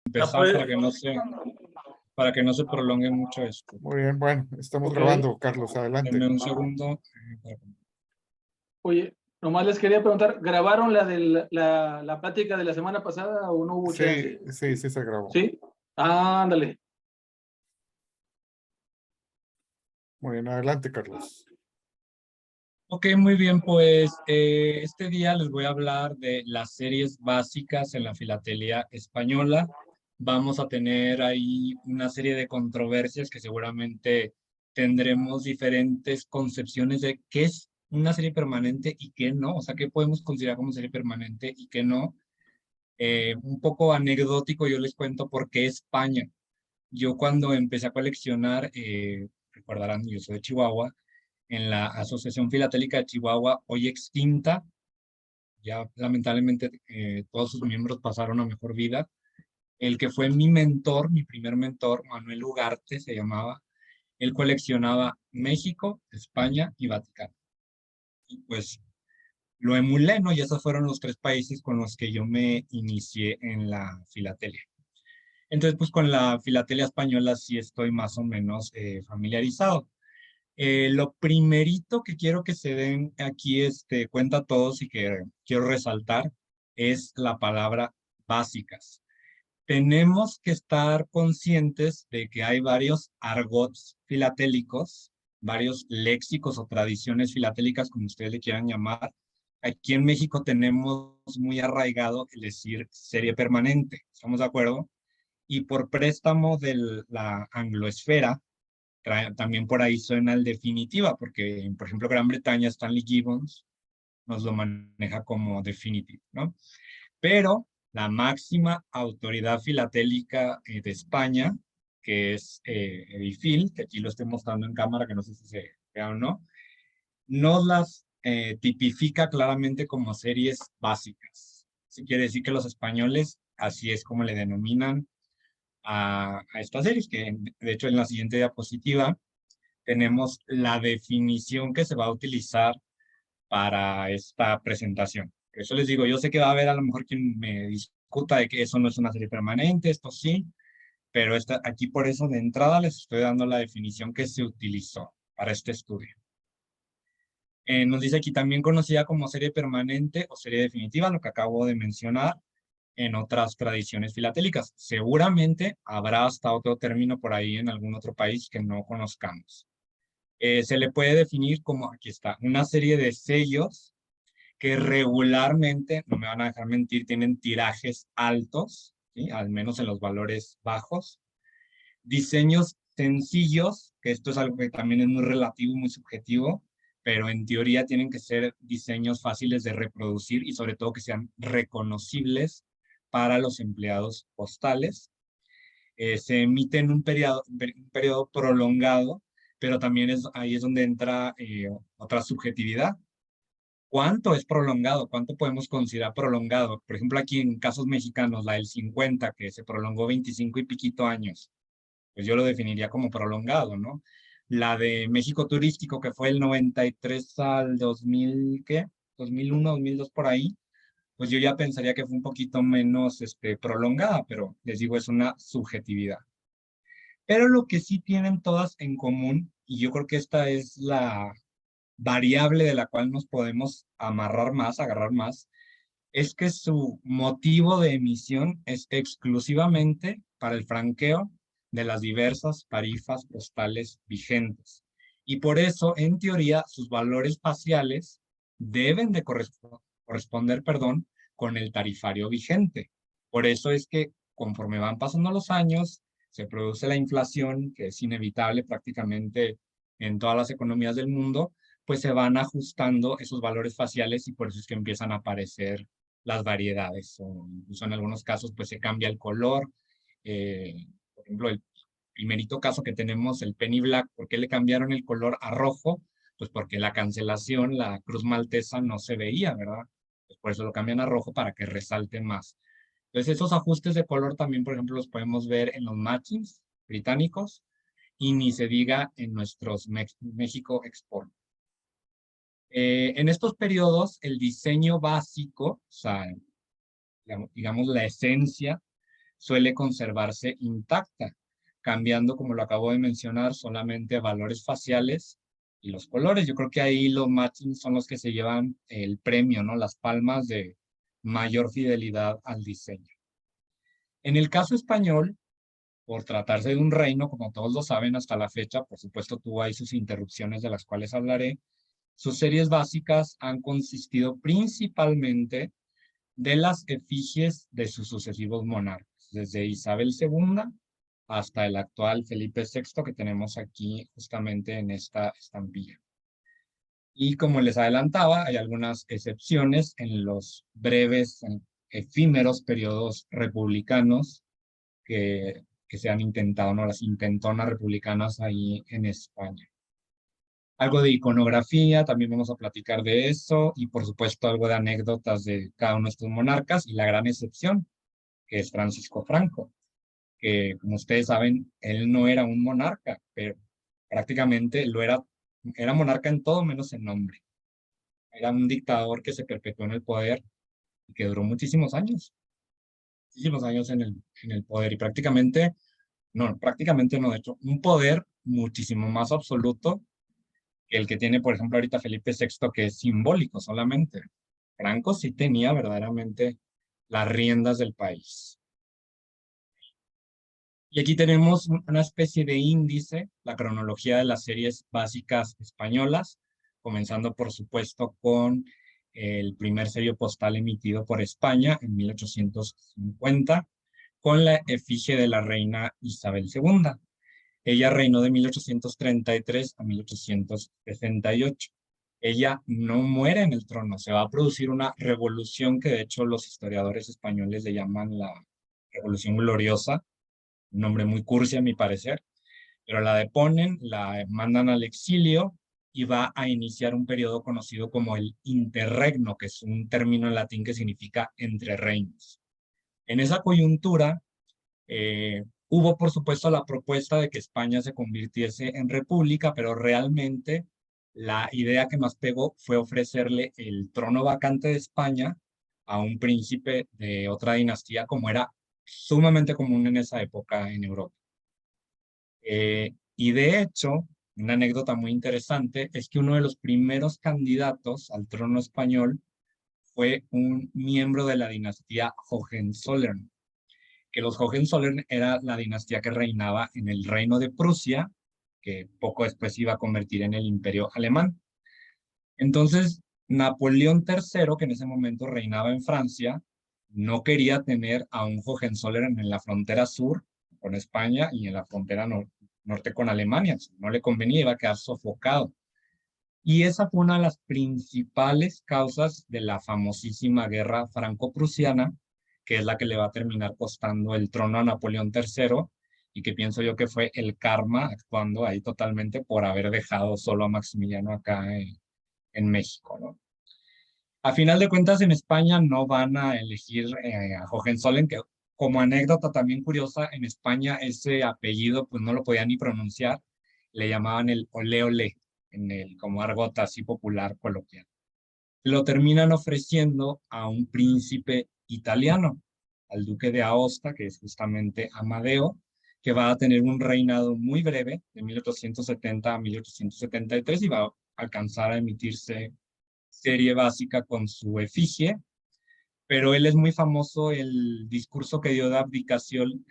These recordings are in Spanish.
Ya empezar puede. para que no se prolongue mucho esto. Muy bien, bueno, estamos Ok. grabando, Carlos, adelante. Denme un segundo. Oye, nomás les quería preguntar, ¿grabaron la plática de la semana pasada o no hubo Sí, chance? sí, sí se grabó. ¿Sí? Ándale. Muy bien, adelante, Carlos. Ok, muy bien, pues este día les voy a hablar de las series básicas en la filatelia española. Vamos a tener ahí una serie de controversias que seguramente tendremos diferentes concepciones de qué es una serie permanente y qué no, o sea, qué podemos considerar como serie permanente y qué no. Un poco anecdótico, yo les cuento por qué España. Yo cuando empecé a coleccionar, recordarán, yo soy de Chihuahua, en la Asociación Filatélica de Chihuahua, hoy extinta, ya lamentablemente todos sus miembros pasaron a mejor vida. El que fue mi mentor, mi primer mentor, Manuel Ugarte se llamaba, él coleccionaba México, España y Vaticano. Y pues lo emulé, ¿no? Y esos fueron los tres países con los que yo me inicié en la filatelia. Entonces, pues con la filatelia española sí estoy más o menos familiarizado. Lo primerito que quiero que se den aquí, cuenta a todos y que quiero resaltar, es la palabra básicas. Tenemos que estar conscientes de que hay varios argots filatélicos, varios léxicos o tradiciones filatélicas, como ustedes le quieran llamar. Aquí en México tenemos muy arraigado el decir serie permanente, ¿estamos de acuerdo? Y por préstamo de la angloesfera, también por ahí suena el definitiva, porque, por ejemplo, Gran Bretaña, Stanley Gibbons nos lo maneja como definitive, ¿no? Pero la máxima autoridad filatélica de España, que es Edifil, que aquí lo estoy mostrando en cámara, que no sé si se vea o no, nos las tipifica claramente como series básicas. Eso quiere decir que los españoles, así es como le denominan a estas series, que de hecho en la siguiente diapositiva tenemos la definición que se va a utilizar para esta presentación. Por eso les digo, yo sé que va a haber a lo mejor quien me discuta de que eso no es una serie permanente, esto sí, pero aquí por eso de entrada les estoy dando la definición que se utilizó para este estudio. Nos dice aquí también conocida como serie permanente o serie definitiva, lo que acabo de mencionar en otras tradiciones filatélicas. Seguramente habrá hasta otro término por ahí en algún otro país que no conozcamos. Se le puede definir como, aquí está, una serie de sellos que regularmente, no me van a dejar mentir, tienen tirajes altos, ¿sí? Al menos en los valores bajos. Diseños sencillos, que esto es algo que también es muy relativo, muy subjetivo, pero en teoría tienen que ser diseños fáciles de reproducir y sobre todo que sean reconocibles para los empleados postales. Se emite en un periodo prolongado, pero también ahí es donde entra otra subjetividad. ¿Cuánto es prolongado? ¿Cuánto podemos considerar prolongado? Por ejemplo, aquí en casos mexicanos, la del 50, que se prolongó 25 y piquito años, pues yo lo definiría como prolongado, ¿no? La de México Turístico, que fue el 93 al 2000, ¿qué? 2001, 2002 por ahí, pues yo ya pensaría que fue un poquito menos prolongada, pero les digo, es una subjetividad. Pero lo que sí tienen todas en común, y yo creo que esta es la variable de la cual nos podemos amarrar más, agarrar más, es que su motivo de emisión es exclusivamente para el franqueo de las diversas tarifas postales vigentes. Y por eso, en teoría, sus valores faciales deben de corresponder, perdón, con el tarifario vigente. Por eso es que conforme van pasando los años, se produce la inflación, que es inevitable prácticamente en todas las economías del mundo, pues se van ajustando esos valores faciales y por eso es que empiezan a aparecer las variedades, o incluso en algunos casos pues se cambia el color. Por ejemplo, el primerito caso que tenemos, el Penny Black, ¿por qué le cambiaron el color a rojo? Pues porque la cancelación, la cruz maltesa no se veía, ¿verdad? Pues por eso lo cambian a rojo para que resalte más. Entonces esos ajustes de color también, por ejemplo, los podemos ver en los matchings británicos y ni se diga en nuestros México Export. En estos periodos, el diseño básico, o sea, digamos la esencia, suele conservarse intacta, cambiando, como lo acabo de mencionar, solamente valores faciales y los colores. Yo creo que ahí los matching son los que se llevan el premio, ¿no? Las palmas de mayor fidelidad al diseño. En el caso español, por tratarse de un reino, como todos lo saben hasta la fecha, por supuesto tuvo ahí sus interrupciones de las cuales hablaré, sus series básicas han consistido principalmente de las efigies de sus sucesivos monarcas, desde Isabel II hasta el actual Felipe VI que tenemos aquí justamente en esta estampilla. Y como les adelantaba, hay algunas excepciones en los breves, efímeros periodos republicanos que se han intentado, ¿no? Las intentonas republicanas ahí en España. Algo de iconografía, también vamos a platicar de eso, y por supuesto algo de anécdotas de cada uno de estos monarcas, y la gran excepción, que es Francisco Franco, que como ustedes saben, él no era un monarca, pero prácticamente era monarca en todo menos en nombre. Era un dictador que se perpetuó en el poder y que duró muchísimos años en el poder, y prácticamente no, de hecho, un poder muchísimo más absoluto que el que tiene, por ejemplo, ahorita Felipe VI, que es simbólico solamente. Franco sí tenía verdaderamente las riendas del país. Y aquí tenemos una especie de índice, la cronología de las series básicas españolas, comenzando por supuesto con el primer sello postal emitido por España en 1850, con la efigie de la reina Isabel II. Ella reinó de 1833 a 1868. Ella no muere en el trono, se va a producir una revolución que de hecho los historiadores españoles le llaman la Revolución Gloriosa, un nombre muy cursi a mi parecer, pero la deponen, la mandan al exilio y va a iniciar un periodo conocido como el interregno, que es un término en latín que significa entre reinos. En esa coyuntura, hubo, por supuesto, la propuesta de que España se convirtiese en república, pero realmente la idea que más pegó fue ofrecerle el trono vacante de España a un príncipe de otra dinastía, como era sumamente común en esa época en Europa. Y de hecho, una anécdota muy interesante es que uno de los primeros candidatos al trono español fue un miembro de la dinastía Hohenzollern, que los Hohenzollern era la dinastía que reinaba en el reino de Prusia, que poco después se iba a convertir en el imperio alemán. Entonces, Napoleón III, que en ese momento reinaba en Francia, no quería tener a un Hohenzollern en la frontera sur con España y en la frontera norte con Alemania. No le convenía, iba a quedar sofocado. Y esa fue una de las principales causas de la famosísima guerra franco-prusiana, que es la que le va a terminar costando el trono a Napoleón III, y que pienso yo que fue el karma actuando ahí totalmente por haber dejado solo a Maximiliano acá en México, ¿no? A final de cuentas, en España no van a elegir a Hohenzollern, que como anécdota también curiosa, en España ese apellido pues no lo podían ni pronunciar, le llamaban el ole ole, como argot así popular coloquial. Lo terminan ofreciendo a un príncipe italiano, al duque de Aosta, que es justamente Amadeo, que va a tener un reinado muy breve, de 1870 a 1873, y va a alcanzar a emitirse serie básica con su efigie, pero él es muy famoso el discurso que dio de abdicación,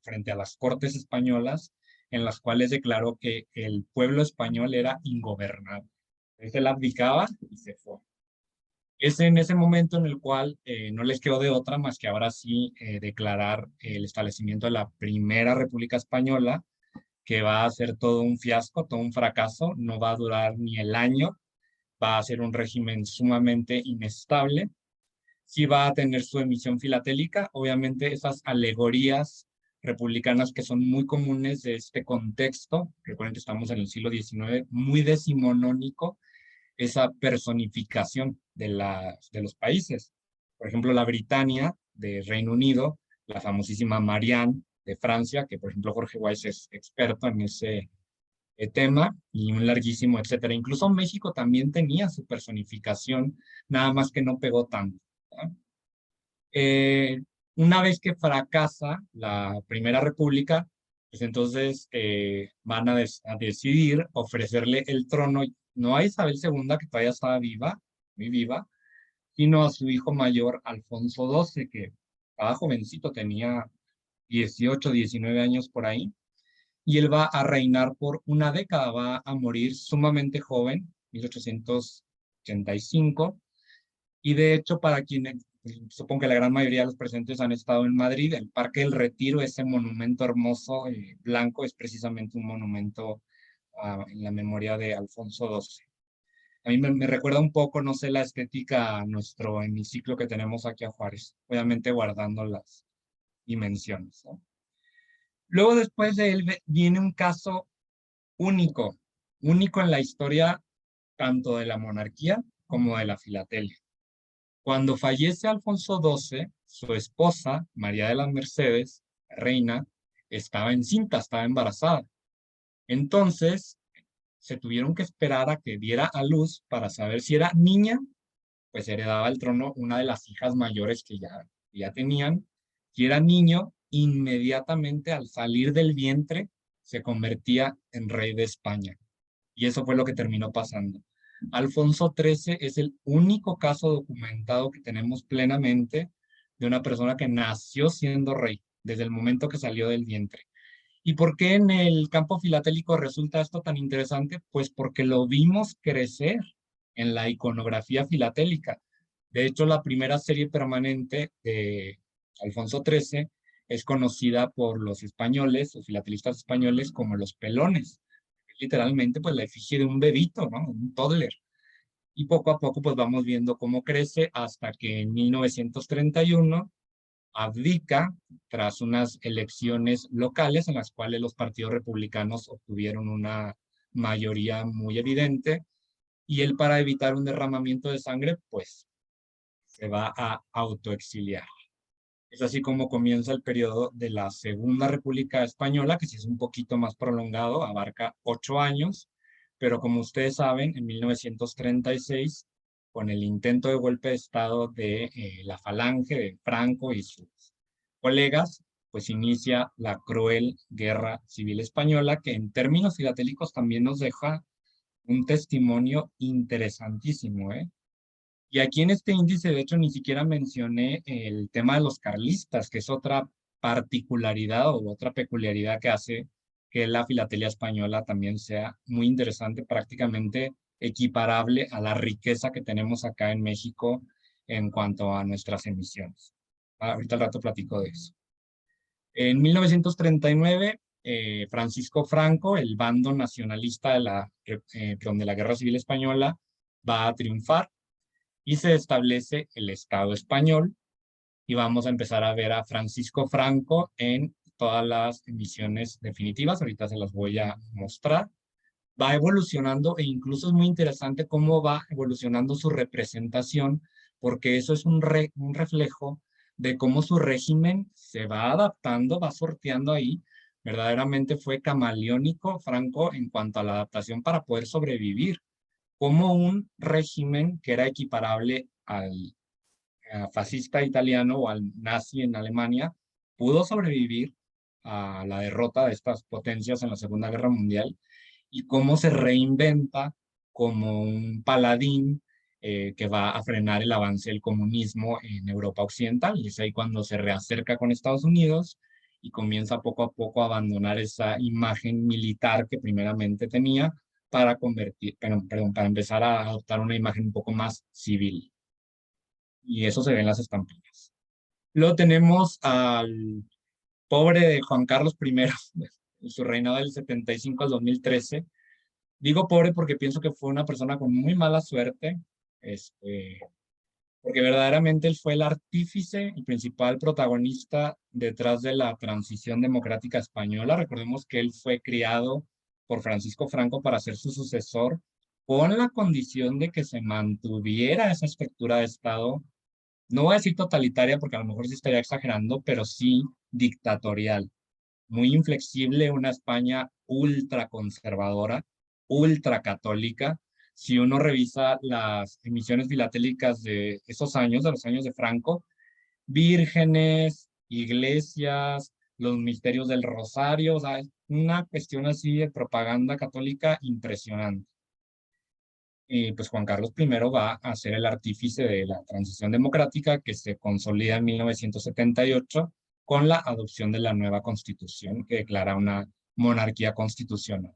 frente a las Cortes españolas, en las cuales declaró que el pueblo español era ingobernable. Entonces él abdicaba y se fue. Es en ese momento en el cual no les quedó de otra más que ahora sí declarar el establecimiento de la Primera República Española, que va a ser todo un fiasco, todo un fracaso, no va a durar ni el año, va a ser un régimen sumamente inestable. Sí va a tener su emisión filatélica, obviamente esas alegorías republicanas que son muy comunes de este contexto, recuerden que estamos en el siglo XIX, muy decimonónico, esa personificación de los países. Por ejemplo, la Britania de Reino Unido, la famosísima Marianne de Francia, que por ejemplo Jorge Weiss es experto en ese tema, y un larguísimo etcétera. Incluso México también tenía su personificación, nada más que no pegó tanto, ¿no? Una vez que fracasa la Primera República, pues entonces van a decidir ofrecerle el trono no a Isabel II, que todavía estaba viva, muy viva, sino a su hijo mayor, Alfonso XII, que estaba jovencito, tenía 18, 19 años por ahí, y él va a reinar por una década, va a morir sumamente joven, 1885, y de hecho para quienes, supongo que la gran mayoría de los presentes han estado en Madrid, el Parque del Retiro, ese monumento hermoso blanco, es precisamente un monumento en la memoria de Alfonso XII. A mí me recuerda un poco, no sé, la estética a nuestro hemiciclo que tenemos aquí a Juárez, obviamente guardando las dimensiones, ¿no? Luego después de él viene un caso único, único en la historia tanto de la monarquía como de la filatelia. Cuando fallece Alfonso XII, su esposa, María de las Mercedes, reina, estaba encinta, estaba embarazada. Entonces, se tuvieron que esperar a que diera a luz para saber si era niña, pues heredaba el trono una de las hijas mayores que ya tenían. Si era niño, inmediatamente al salir del vientre se convertía en rey de España. Y eso fue lo que terminó pasando. Alfonso XIII es el único caso documentado que tenemos plenamente de una persona que nació siendo rey, desde el momento que salió del vientre. ¿Y por qué en el campo filatélico resulta esto tan interesante? Pues porque lo vimos crecer en la iconografía filatélica. De hecho, la primera serie permanente de Alfonso XIII es conocida por los españoles, los filatelistas españoles, como los pelones. Literalmente, pues la efigie de un bebito, ¿no? Un toddler. Y poco a poco, pues vamos viendo cómo crece hasta que en 1931 abdica tras unas elecciones locales en las cuales los partidos republicanos obtuvieron una mayoría muy evidente y él, para evitar un derramamiento de sangre, pues se va a autoexiliar. Es así como comienza el periodo de la Segunda República Española, que sí es un poquito más prolongado, abarca 8 años, pero como ustedes saben, en 1936, con el intento de golpe de Estado de la Falange, de Franco y sus colegas, pues inicia la cruel Guerra Civil Española, que en términos filatélicos también nos deja un testimonio interesantísimo, ¿eh? Y aquí en este índice, de hecho, ni siquiera mencioné el tema de los carlistas, que es otra particularidad o otra peculiaridad que hace que la filatelia española también sea muy interesante, prácticamente equiparable a la riqueza que tenemos acá en México en cuanto a nuestras emisiones. Ahorita al rato platico de eso. En 1939, Francisco Franco, el bando nacionalista de la Guerra Civil Española, va a triunfar y se establece el Estado español y vamos a empezar a ver a Francisco Franco en todas las emisiones definitivas. Ahorita se las voy a mostrar. Va evolucionando e incluso es muy interesante cómo va evolucionando su representación, porque eso es un reflejo de cómo su régimen se va adaptando, va sorteando ahí. Verdaderamente fue camaleónico Franco en cuanto a la adaptación para poder sobrevivir, como un régimen que era equiparable al fascista italiano o al nazi en Alemania pudo sobrevivir a la derrota de estas potencias en la Segunda Guerra Mundial y cómo se reinventa como un paladín que va a frenar el avance del comunismo en Europa Occidental. Y es ahí cuando se reacerca con Estados Unidos y comienza poco a poco a abandonar esa imagen militar que primeramente tenía para para empezar a adoptar una imagen un poco más civil. Y eso se ve en las estampillas. Luego tenemos al pobre de Juan Carlos I, en su reinado del 75 al 2013. Digo pobre porque pienso que fue una persona con muy mala suerte, porque verdaderamente él fue el artífice y principal protagonista detrás de la transición democrática española. Recordemos que él fue criado por Francisco Franco para ser su sucesor, con la condición de que se mantuviera esa estructura de Estado, no voy a decir totalitaria porque a lo mejor sí estaría exagerando, pero sí dictatorial, muy inflexible, una España ultra conservadora, ultra católica. Si uno revisa las emisiones filatélicas de esos años, de los años de Franco, vírgenes, iglesias, los misterios del Rosario, o sea, es una cuestión así de propaganda católica impresionante. Y pues Juan Carlos I va a ser el artífice de la transición democrática que se consolida en 1978 con la adopción de la nueva constitución que declara una monarquía constitucional.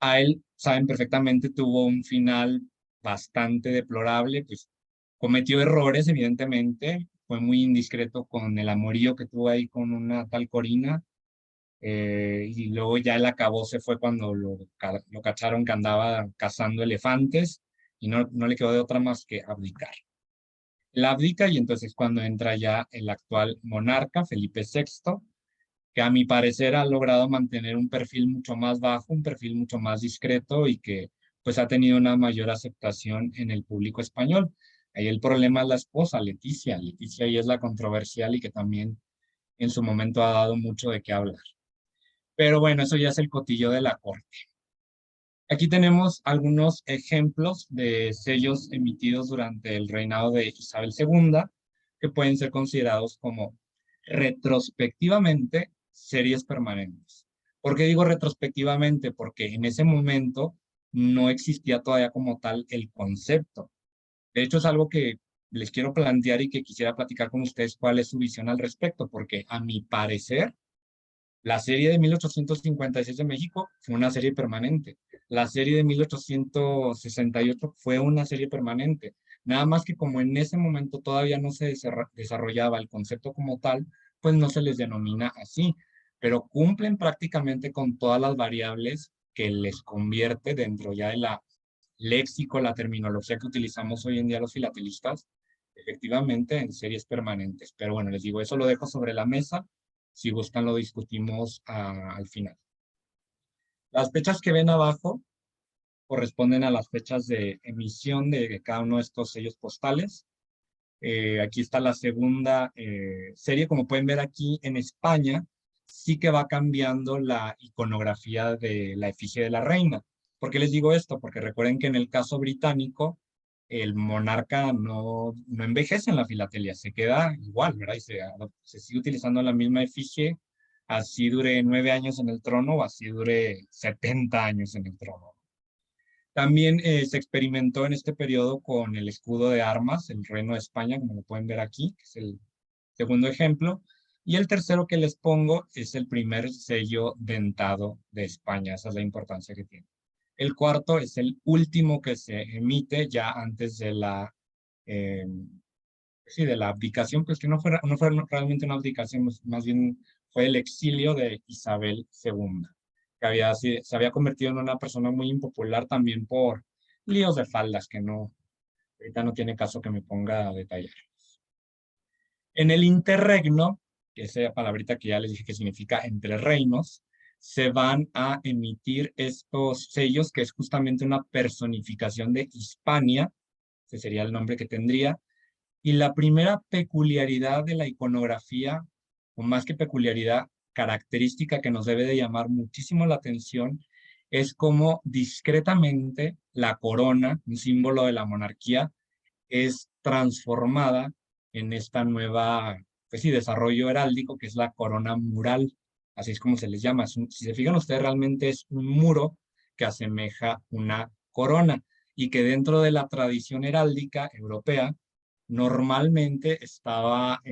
A él, saben perfectamente, tuvo un final bastante deplorable, pues cometió errores, evidentemente, fue muy indiscreto con el amorío que tuvo ahí con una tal Corina, y luego ya el acabose fue cuando lo cacharon que andaba cazando elefantes y no le quedó de otra más que abdicar. Él abdica y entonces es cuando entra ya el actual monarca, Felipe VI, que a mi parecer ha logrado mantener un perfil mucho más bajo, un perfil mucho más discreto y que pues ha tenido una mayor aceptación en el público español. Ahí el problema es la esposa, Leticia. Leticia ahí es la controversial y que también en su momento ha dado mucho de qué hablar. Pero bueno, eso ya es el cotillo de la corte. Aquí tenemos algunos ejemplos de sellos emitidos durante el reinado de Isabel II, que pueden ser considerados como retrospectivamente series permanentes. ¿Por qué digo retrospectivamente? Porque en ese momento no existía todavía como tal el concepto. De hecho, es algo que les quiero plantear y que quisiera platicar con ustedes cuál es su visión al respecto, porque a mi parecer, la serie de 1856 de México fue una serie permanente. La serie de 1868 fue una serie permanente. Nada más que como en ese momento todavía no se desarrollaba el concepto como tal, pues no se les denomina así, pero cumplen prácticamente con todas las variables que les convierte dentro ya de la léxico, la terminología que utilizamos hoy en día los filatelistas, efectivamente en series permanentes. Pero bueno, les digo, eso lo dejo sobre la mesa. Si gustan, lo discutimos al final. Las fechas que ven abajo corresponden a las fechas de emisión de cada uno de estos sellos postales. Aquí está la segunda serie. Como pueden ver aquí en España, sí que va cambiando la iconografía de la efigie de la reina. ¿Por qué les digo esto? Porque recuerden que en el caso británico, el monarca no envejece en la filatelia, se queda igual, ¿verdad? Y se sigue utilizando la misma efigie, así dure 9 años en el trono o así dure 70 años en el trono. También se experimentó en este periodo con el escudo de armas, el Reino de España, como lo pueden ver aquí, que es el segundo ejemplo. Y el tercero que les pongo es el primer sello dentado de España, esa es la importancia que tiene. El cuarto es el último que se emite ya antes de eh, de la abdicación, pues que no fue realmente una abdicación, más bien fue el exilio de Isabel II, que se había convertido en una persona muy impopular también por líos de faldas, que ahorita no tiene caso que me ponga a detallar. En el interregno, que es esa palabrita que ya les dije que significa entre reinos, se van a emitir estos sellos, que es justamente una personificación de Hispania, ese sería el nombre que tendría, y la primera peculiaridad de la iconografía, o más que peculiaridad, característica que nos debe de llamar muchísimo la atención, es cómo discretamente la corona, un símbolo de la monarquía, es transformada en esta nueva, pues sí, desarrollo heráldico, que es la corona mural, así es como se les llama. Si se fijan ustedes, realmente es un muro que asemeja una corona y que dentro de la tradición heráldica europea normalmente estaba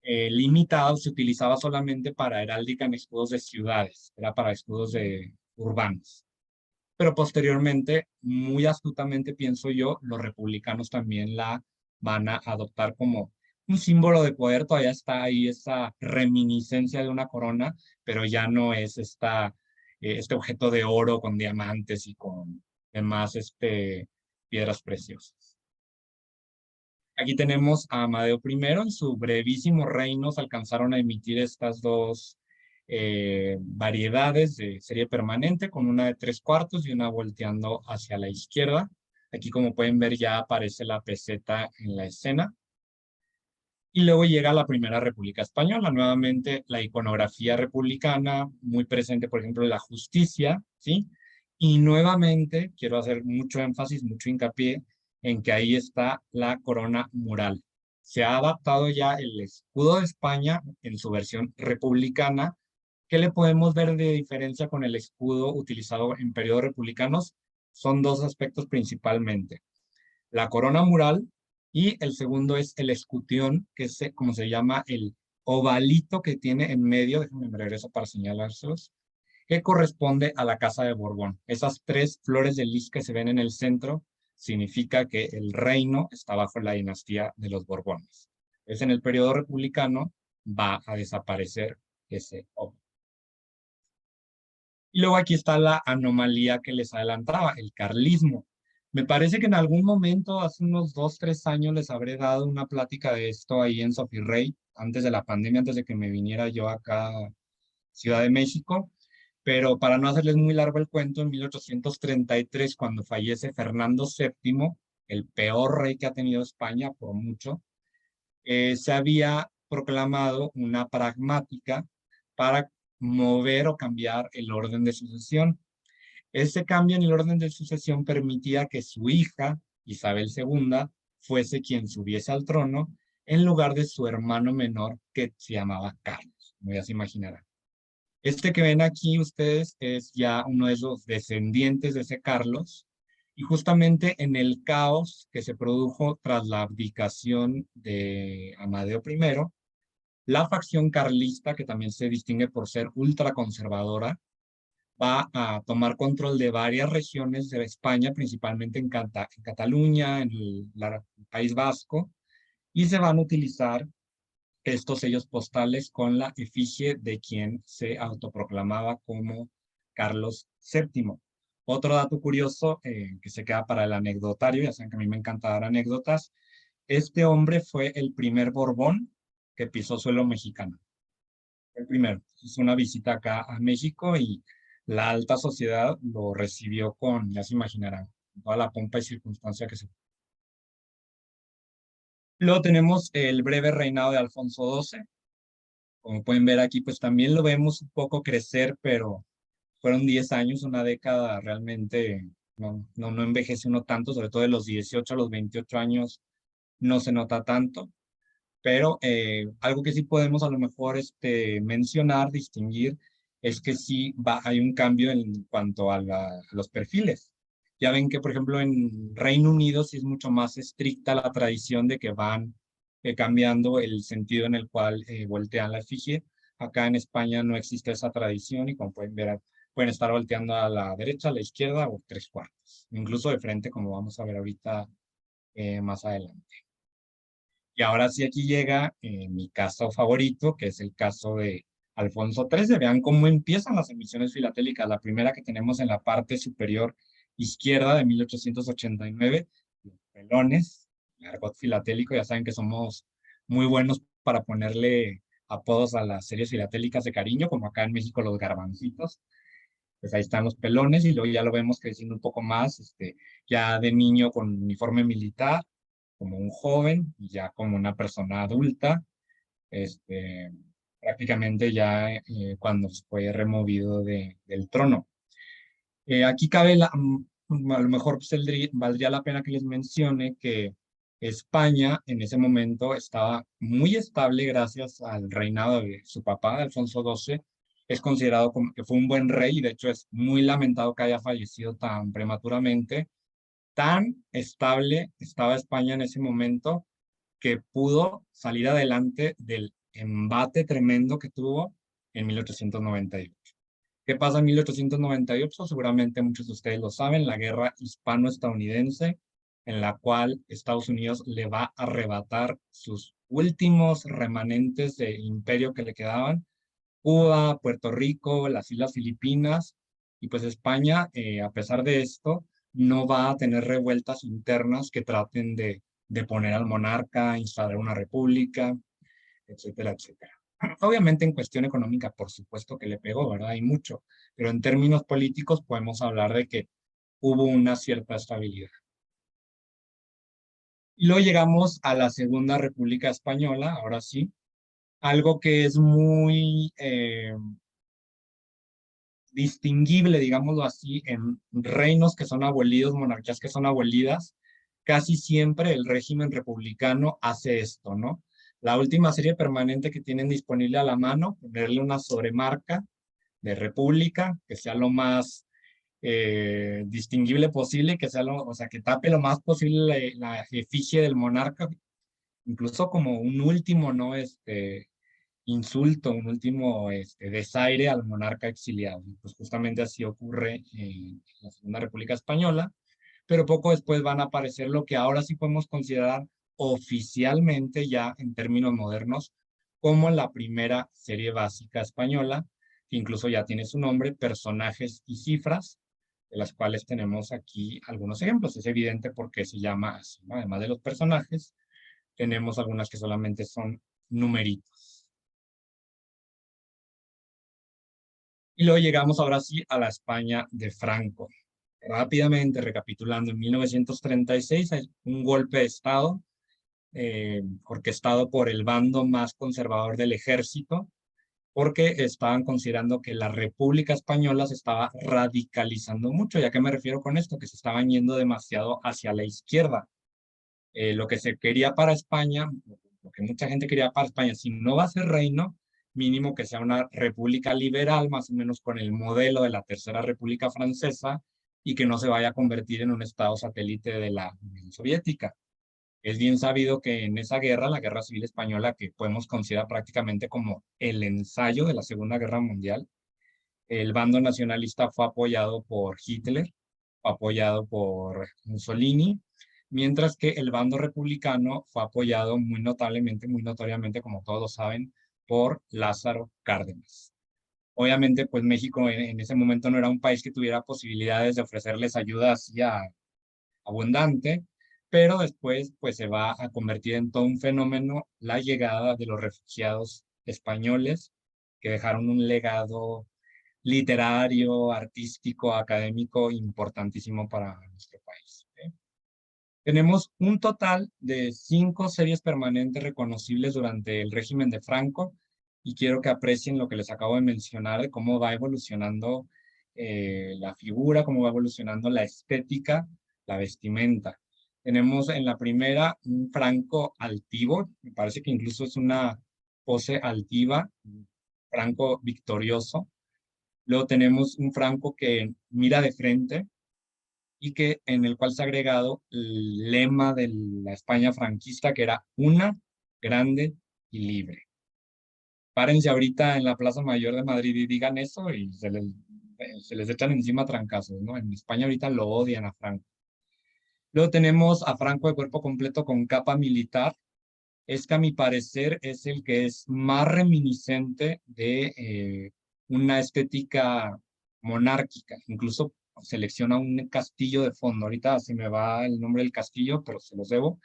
limitado, se utilizaba solamente para heráldica en escudos de ciudades, era para escudos urbanos. Pero posteriormente, muy astutamente pienso yo, los republicanos también la van a adoptar como un símbolo de poder. Todavía está ahí esa reminiscencia de una corona, pero ya no es este objeto de oro con diamantes y con demás piedras preciosas. Aquí tenemos a Amadeo I. En su brevísimo reino se alcanzaron a emitir estas dos variedades de serie permanente, con una de 3/4 y una volteando hacia la izquierda. Aquí, como pueden ver, ya aparece la peseta en la escena. Y luego llega la Primera República Española, nuevamente la iconografía republicana, muy presente, por ejemplo, la justicia, ¿sí? Y nuevamente quiero hacer mucho énfasis, mucho hincapié en que ahí está la corona mural. Se ha adaptado ya el escudo de España en su versión republicana. ¿Qué le podemos ver de diferencia con el escudo utilizado en periodos republicanos? Son dos aspectos principalmente. La corona mural y el segundo es el escutión, que es como se llama el ovalito que tiene en medio, déjenme me regreso para señalárselos, que corresponde a la Casa de Borbón. Esas tres flores de lis que se ven en el centro significa que el reino está bajo la dinastía de los Borbones. Es en el periodo republicano va a desaparecer ese óvalo. Y luego aquí está la anomalía que les adelantaba, el carlismo. Me parece que en algún momento, hace unos 2, 3 años, les habré dado una plática de esto ahí en Sofirrey, antes de la pandemia, antes de que me viniera yo acá a Ciudad de México. Pero para no hacerles muy largo el cuento, en 1833, cuando fallece Fernando VII, el peor rey que ha tenido España por mucho, se había proclamado una pragmática para mover o cambiar el orden de sucesión. Ese cambio en el orden de sucesión permitía que su hija, Isabel II, fuese quien subiese al trono en lugar de su hermano menor que se llamaba Carlos, como ya se imaginarán. Este que ven aquí ustedes es ya uno de los descendientes de ese Carlos, y justamente en el caos que se produjo tras la abdicación de Amadeo I, la facción carlista, que también se distingue por ser ultraconservadora, va a tomar control de varias regiones de España, principalmente en Cataluña, en el País Vasco, y se van a utilizar estos sellos postales con la efigie de quien se autoproclamaba como Carlos VII. Otro dato curioso que se queda para el anecdotario, ya saben que a mí me encanta dar anécdotas, este hombre fue el primer Borbón que pisó suelo mexicano. El primero. Hizo una visita acá a México y la alta sociedad lo recibió con, ya se imaginarán, toda la pompa y circunstancia que se. Luego tenemos el breve reinado de Alfonso XII. Como pueden ver aquí, pues también lo vemos un poco crecer, pero fueron 10 años, una década realmente, no envejece uno tanto, sobre todo de los 18 a los 28 años no se nota tanto, pero algo que sí podemos a lo mejor mencionar, distinguir, es que sí hay un cambio en cuanto a los perfiles. Ya ven que, por ejemplo, en Reino Unido sí es mucho más estricta la tradición de que van cambiando el sentido en el cual voltean la efigie. Acá en España no existe esa tradición y como pueden ver, pueden estar volteando a la derecha, a la izquierda o 3/4, incluso de frente, como vamos a ver ahorita más adelante. Y ahora sí aquí llega mi caso favorito, que es el caso de Alfonso XIII. Vean cómo empiezan las emisiones filatélicas. La primera que tenemos en la parte superior izquierda de 1889, los pelones, el argot filatélico. Ya saben que somos muy buenos para ponerle apodos a las series filatélicas de cariño, como acá en México los garbancitos. Pues ahí están los pelones y luego ya lo vemos creciendo un poco más, ya de niño con uniforme militar, como un joven y ya como una persona adulta, prácticamente ya cuando fue removido del trono. Aquí cabe, a lo mejor pues, valdría la pena que les mencione que España en ese momento estaba muy estable gracias al reinado de su papá, Alfonso XII. Es considerado como que fue un buen rey y de hecho es muy lamentado que haya fallecido tan prematuramente. Tan estable estaba España en ese momento que pudo salir adelante del embate tremendo que tuvo en 1898. ¿Qué pasa en 1898? Seguramente muchos de ustedes lo saben, la guerra hispano-estadounidense, en la cual Estados Unidos le va a arrebatar sus últimos remanentes de imperio que le quedaban, Cuba, Puerto Rico, las Islas Filipinas, y pues España, a pesar de esto, no va a tener revueltas internas que traten de poner al monarca, instalar una república, etcétera, etcétera. Obviamente en cuestión económica, por supuesto que le pegó, ¿verdad? Hay mucho, pero en términos políticos podemos hablar de que hubo una cierta estabilidad. Y luego llegamos a la Segunda República Española, ahora sí, algo que es muy distinguible, digámoslo así, en reinos que son abolidos, monarquías que son abolidas, casi siempre el régimen republicano hace esto, ¿no? La última serie permanente que tienen disponible a la mano, ponerle una sobremarca de república, que sea lo más distinguible posible, que sea o sea, que tape lo más posible la efigie del monarca, incluso como un último, ¿no? Insulto, un último desaire al monarca exiliado. Pues justamente así ocurre en la Segunda República Española, pero poco después van a aparecer lo que ahora sí podemos considerar oficialmente ya en términos modernos como la primera serie básica española, que incluso ya tiene su nombre, Personajes y Cifras, de las cuales tenemos aquí algunos ejemplos. Es evidente porque se llama así, ¿no? Además de los personajes, tenemos algunas que solamente son numeritos. Y luego llegamos ahora sí a la España de Franco. Rápidamente, recapitulando, en 1936 hay un golpe de Estado orquestado por el bando más conservador del ejército, porque estaban considerando que la República Española se estaba radicalizando mucho. ¿Y a qué me refiero con esto? Que se estaban yendo demasiado hacia la izquierda. Lo que se quería para España, lo que mucha gente quería para España, si no va a ser reino, mínimo que sea una república liberal, más o menos con el modelo de la Tercera República Francesa, y que no se vaya a convertir en un estado satélite de la Unión Soviética. Es bien sabido que en esa guerra, la Guerra Civil Española, que podemos considerar prácticamente como el ensayo de la Segunda Guerra Mundial, el bando nacionalista fue apoyado por Hitler, fue apoyado por Mussolini, mientras que el bando republicano fue apoyado muy notablemente, muy notoriamente, como todos saben, por Lázaro Cárdenas. Obviamente, pues México en ese momento no era un país que tuviera posibilidades de ofrecerles ayuda así abundante, pero después pues se va a convertir en todo un fenómeno la llegada de los refugiados españoles que dejaron un legado literario, artístico, académico importantísimo para nuestro país. Tenemos un total de 5 series permanentes reconocibles durante el régimen de Franco y quiero que aprecien lo que les acabo de mencionar de cómo va evolucionando la figura, cómo va evolucionando la estética, la vestimenta. Tenemos en la primera un Franco altivo, me parece que incluso es una pose altiva, Franco victorioso. Luego tenemos un Franco que mira de frente y que en el cual se ha agregado el lema de la España franquista, que era una, grande y libre. Párense ahorita en la Plaza Mayor de Madrid y digan eso y se les echan encima trancazos, ¿no? En España ahorita lo odian a Franco. Luego tenemos a Franco de cuerpo completo con capa militar. Es que a mi parecer es el que es más reminiscente de una estética monárquica. Incluso selecciona un castillo de fondo. Ahorita se me va el nombre del castillo, pero se los debo.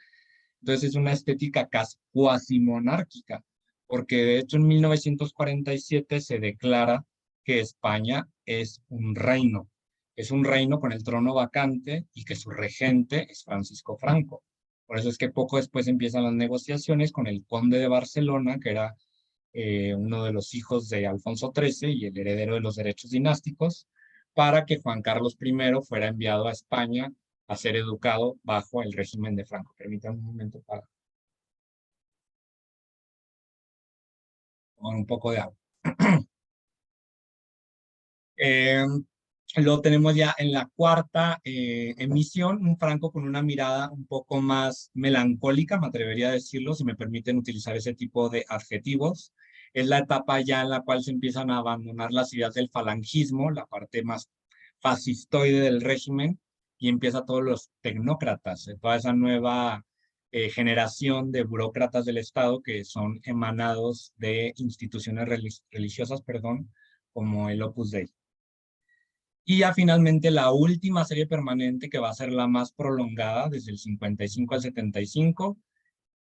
Entonces es una estética casi cuasi monárquica, porque de hecho en 1947 se declara que España es un reino. Es un reino con el trono vacante y que su regente es Francisco Franco. Por eso es que poco después empiezan las negociaciones con el conde de Barcelona, que era uno de los hijos de Alfonso XIII y el heredero de los derechos dinásticos, para que Juan Carlos I fuera enviado a España a ser educado bajo el régimen de Franco. Permítanme un momento para tomar un poco de agua. Lo tenemos ya en la cuarta emisión, un Franco con una mirada un poco más melancólica, me atrevería a decirlo, si me permiten utilizar ese tipo de adjetivos. Es la etapa ya en la cual se empiezan a abandonar las ideas del falangismo, la parte más fascistoide del régimen, y empieza todos los tecnócratas, toda esa nueva generación de burócratas del Estado que son emanados de instituciones religiosas, perdón, como el Opus Dei. Y ya finalmente la última serie permanente que va a ser la más prolongada desde el 55 al 75,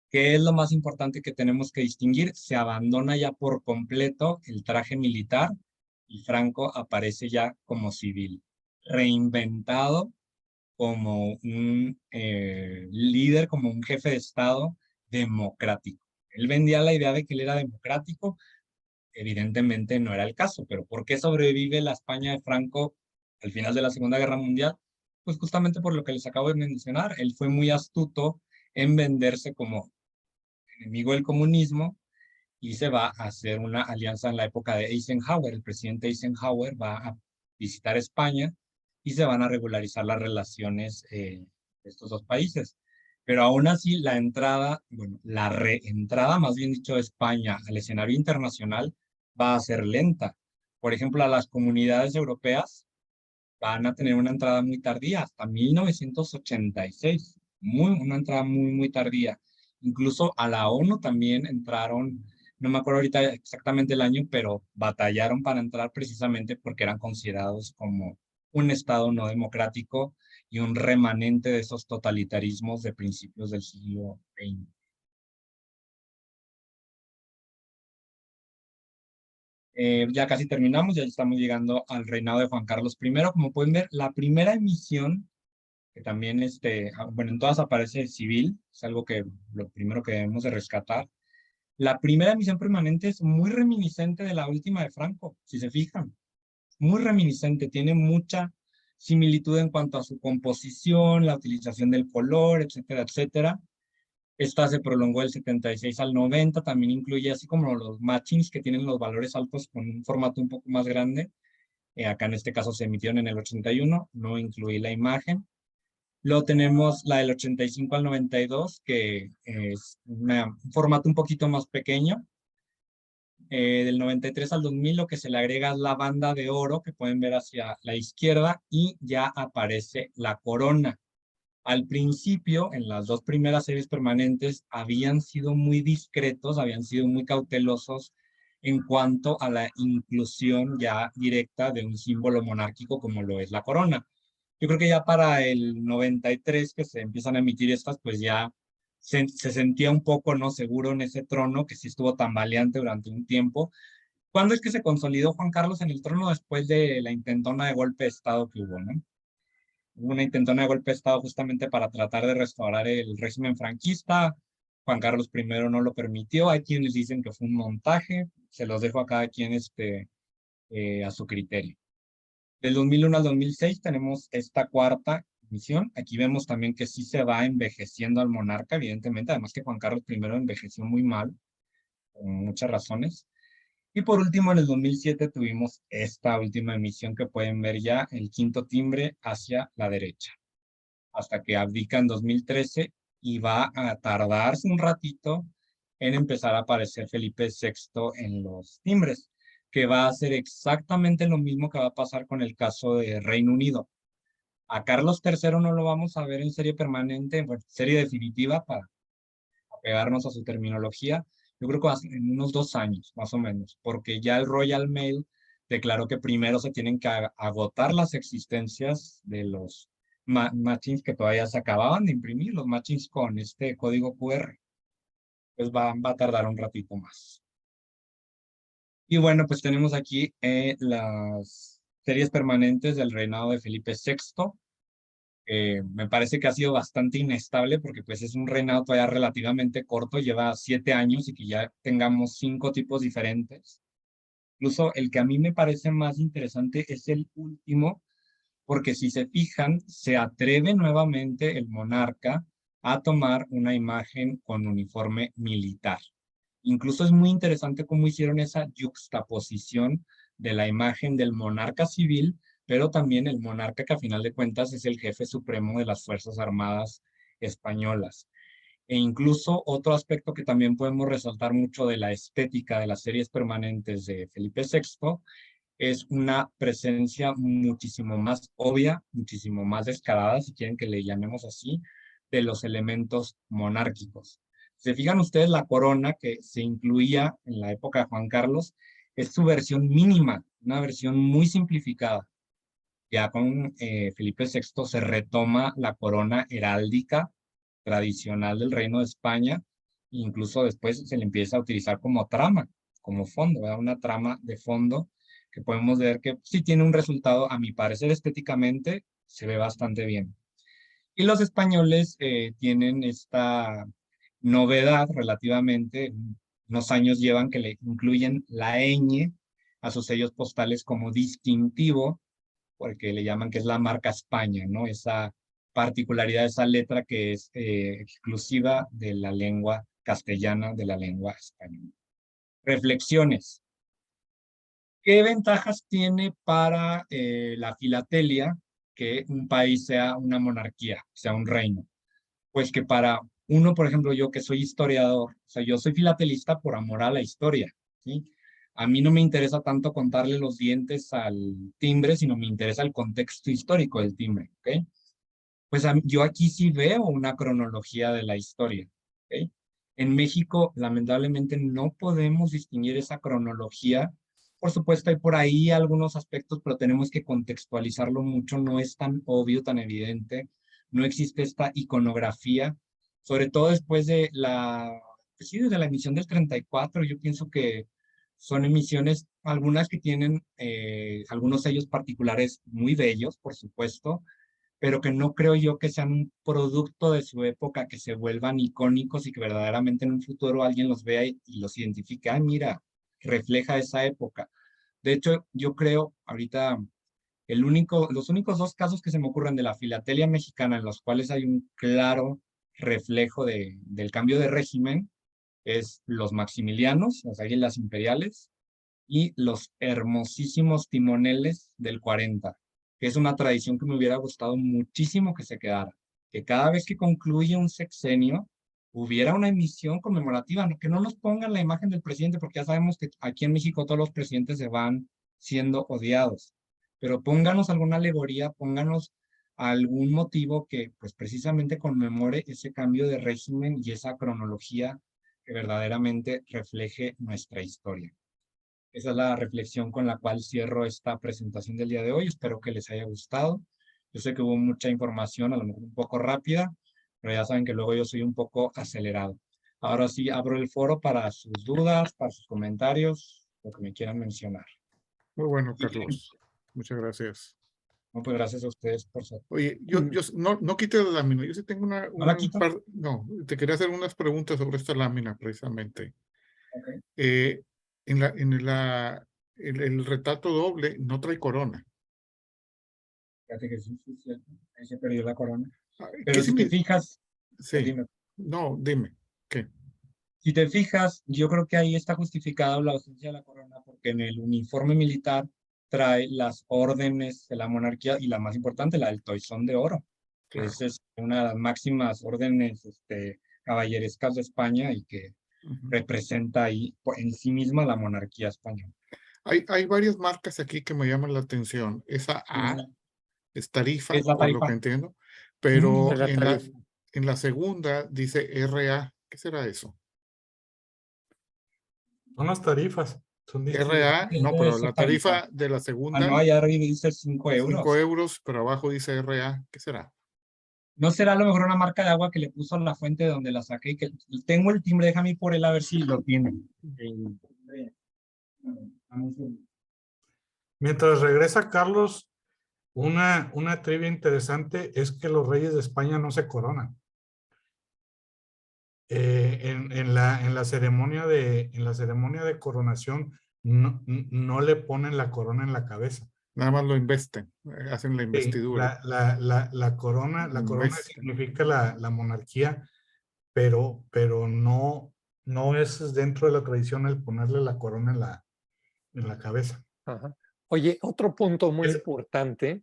que es lo más importante que tenemos que distinguir, se abandona ya por completo el traje militar y Franco aparece ya como civil, reinventado como un líder, como un jefe de Estado democrático. Él vendía la idea de que él era democrático, evidentemente no era el caso, pero ¿por qué sobrevive la España de Franco al final de la Segunda Guerra Mundial? pues justamente por lo que les acabo de mencionar, él fue muy astuto en venderse como enemigo del comunismo y se va a hacer una alianza en la época de Eisenhower. El presidente Eisenhower va a visitar España y se van a regularizar las relaciones de estos dos países. Pero aún así, la entrada, bueno, la reentrada, más bien dicho, de España al escenario internacional va a ser lenta. Por ejemplo, a las comunidades europeas van a tener una entrada muy tardía, hasta 1986, una entrada muy, muy tardía. Incluso a la ONU también entraron, no me acuerdo ahorita exactamente el año, pero batallaron para entrar precisamente porque eran considerados como un Estado no democrático y un remanente de esos totalitarismos de principios del siglo XX. Ya casi terminamos, ya estamos llegando al reinado de Juan Carlos I. Como pueden ver, la primera emisión, que también, bueno, en todas aparece civil, es algo que lo primero que debemos de rescatar. La primera emisión permanente es muy reminiscente de la última de Franco, si se fijan. Muy reminiscente, tiene mucha similitud en cuanto a su composición, la utilización del color, etcétera, etcétera. Esta se prolongó del 76 al 90, también incluye así como los matchings que tienen los valores altos con un formato un poco más grande. Acá en este caso se emitieron en el 81, no incluí la imagen. Luego tenemos la del 85 al 92, que es un formato un poquito más pequeño. Del 93 al 2000 lo que se le agrega es la banda de oro que pueden ver hacia la izquierda y ya aparece la corona. Al principio, en las dos primeras series permanentes, habían sido muy discretos, habían sido muy cautelosos en cuanto a la inclusión ya directa de un símbolo monárquico como lo es la corona. Yo creo que ya para el 93 que se empiezan a emitir estas, pues ya se sentía un poco no seguro en ese trono que sí estuvo tambaleante durante un tiempo. ¿Cuándo es que se consolidó Juan Carlos en el trono? Después de la intentona de golpe de Estado que hubo, ¿no? Hubo una intentona de golpe de Estado justamente para tratar de restaurar el régimen franquista. Juan Carlos I no lo permitió. Hay quienes dicen que fue un montaje. Se los dejo a cada quien a su criterio. Del 2001 al 2006 tenemos esta cuarta misión. Aquí vemos también que sí se va envejeciendo al monarca, evidentemente. Además que Juan Carlos I envejeció muy mal, por muchas razones. Y por último, en el 2007 tuvimos esta última emisión que pueden ver ya, el quinto timbre hacia la derecha, hasta que abdica en 2013 y va a tardarse un ratito en empezar a aparecer Felipe VI en los timbres, que va a hacer exactamente lo mismo que va a pasar con el caso de Reino Unido. A Carlos III no lo vamos a ver en serie permanente, bueno, serie definitiva para apegarnos a su terminología, yo creo que en unos 2 años, más o menos, porque ya el Royal Mail declaró que primero se tienen que agotar las existencias de los matchings que todavía se acababan de imprimir, los matchings con este código QR. Pues va a tardar un ratito más. Y bueno, pues tenemos aquí las series permanentes del reinado de Felipe VI. Me parece que ha sido bastante inestable porque pues es un reinado todavía relativamente corto, lleva 7 años y que ya tengamos 5 tipos diferentes. Incluso el que a mí me parece más interesante es el último, porque si se fijan, se atreve nuevamente el monarca a tomar una imagen con uniforme militar. Incluso es muy interesante cómo hicieron esa yuxtaposición de la imagen del monarca civil, pero también el monarca que a final de cuentas es el jefe supremo de las Fuerzas Armadas españolas. E incluso otro aspecto que también podemos resaltar mucho de la estética de las series permanentes de Felipe VI es una presencia muchísimo más obvia, muchísimo más descarada, si quieren que le llamemos así, de los elementos monárquicos. Se fijan ustedes, la corona que se incluía en la época de Juan Carlos es su versión mínima, una versión muy simplificada. Ya con Felipe VI se retoma la corona heráldica tradicional del Reino de España, incluso después se le empieza a utilizar como trama, como fondo, ¿verdad? Una trama de fondo que podemos ver que sí tiene un resultado, a mi parecer estéticamente, se ve bastante bien. Y los españoles tienen esta novedad relativamente, unos años llevan que le incluyen la ñ a sus sellos postales como distintivo porque le llaman que es la marca España, ¿no? Esa particularidad, esa letra que es exclusiva de la lengua castellana, de la lengua española. Reflexiones. ¿Qué ventajas tiene para la filatelia que un país sea una monarquía, sea un reino? Pues que para uno, por ejemplo, yo que soy historiador, o sea, yo soy filatelista por amor a la historia, ¿sí? A mí no me interesa tanto contarle los dientes al timbre, sino me interesa el contexto histórico del timbre, ¿ok? Pues yo aquí sí veo una cronología de la historia, ¿ok? En México, lamentablemente, no podemos distinguir esa cronología. Por supuesto, hay por ahí algunos aspectos, pero tenemos que contextualizarlo mucho. No es tan obvio, tan evidente. No existe esta iconografía, sobre todo después de pues sí, desde la emisión del 34. Yo pienso que son emisiones, algunas que tienen algunos sellos particulares muy bellos, por supuesto, pero que no creo yo que sean un producto de su época, que se vuelvan icónicos y que verdaderamente en un futuro alguien los vea y los identifique. Ah, mira, refleja esa época. De hecho, yo creo ahorita los únicos dos casos que se me ocurren de la filatelia mexicana en los cuales hay un claro reflejo del cambio de régimen es los maximilianos, las águilas imperiales, y los hermosísimos timoneles del 40, que es una tradición que me hubiera gustado muchísimo que se quedara, que cada vez que concluye un sexenio hubiera una emisión conmemorativa, que no nos pongan la imagen del presidente, porque ya sabemos que aquí en México todos los presidentes se van siendo odiados, pero pónganos alguna alegoría, pónganos algún motivo que pues precisamente conmemore ese cambio de régimen y esa cronología que verdaderamente refleje nuestra historia. Esa es la reflexión con la cual cierro esta presentación del día de hoy. Espero que les haya gustado. Yo sé que hubo mucha información, a lo mejor un poco rápida, pero ya saben que luego yo soy un poco acelerado. Ahora sí, abro el foro para sus dudas, para sus comentarios, lo que me quieran mencionar. Muy bueno, Carlos. Muchas gracias. No, pues gracias a ustedes por su... Oye, no quites la lámina. Yo sí tengo ¿No la quito? no, te quería hacer unas preguntas sobre esta lámina precisamente. Okay. El retrato doble no trae corona. Fíjate que sí, ahí se perdió la corona. ¿Qué Pero si te fijas... Sí. Dime. No, dime. ¿Qué? Si te fijas, yo creo que ahí está justificada la ausencia de la corona, porque en el uniforme militar trae las órdenes de la monarquía y la más importante, la del Toisón de Oro, que Claro. es una de las máximas órdenes caballerescas de España y que representa ahí en sí misma la monarquía española. Hay varias marcas aquí que me llaman la atención. Esa A es tarifa, Es la por lo tarifa. que entiendo, pero Es la tarifa. en la segunda dice RA. ¿Qué será eso? Son las tarifas. Son RA, no, pero Esa la tarifa de la Ah, segunda, no, allá arriba dice 5 euros. 5 euros, pero abajo dice RA. ¿Qué será? ¿No será a lo mejor una marca de agua que le puso a la fuente de donde la saqué? Que tengo el timbre, déjame ir por él a ver si lo tiene. Mientras regresa Carlos, una trivia interesante es que los reyes de España no se coronan. En la ceremonia de coronación no le ponen la corona en la cabeza. Nada más lo investen, hacen la investidura. La corona significa la monarquía, pero no es dentro de la tradición el ponerle la corona en la cabeza. Ajá. Oye, otro punto muy importante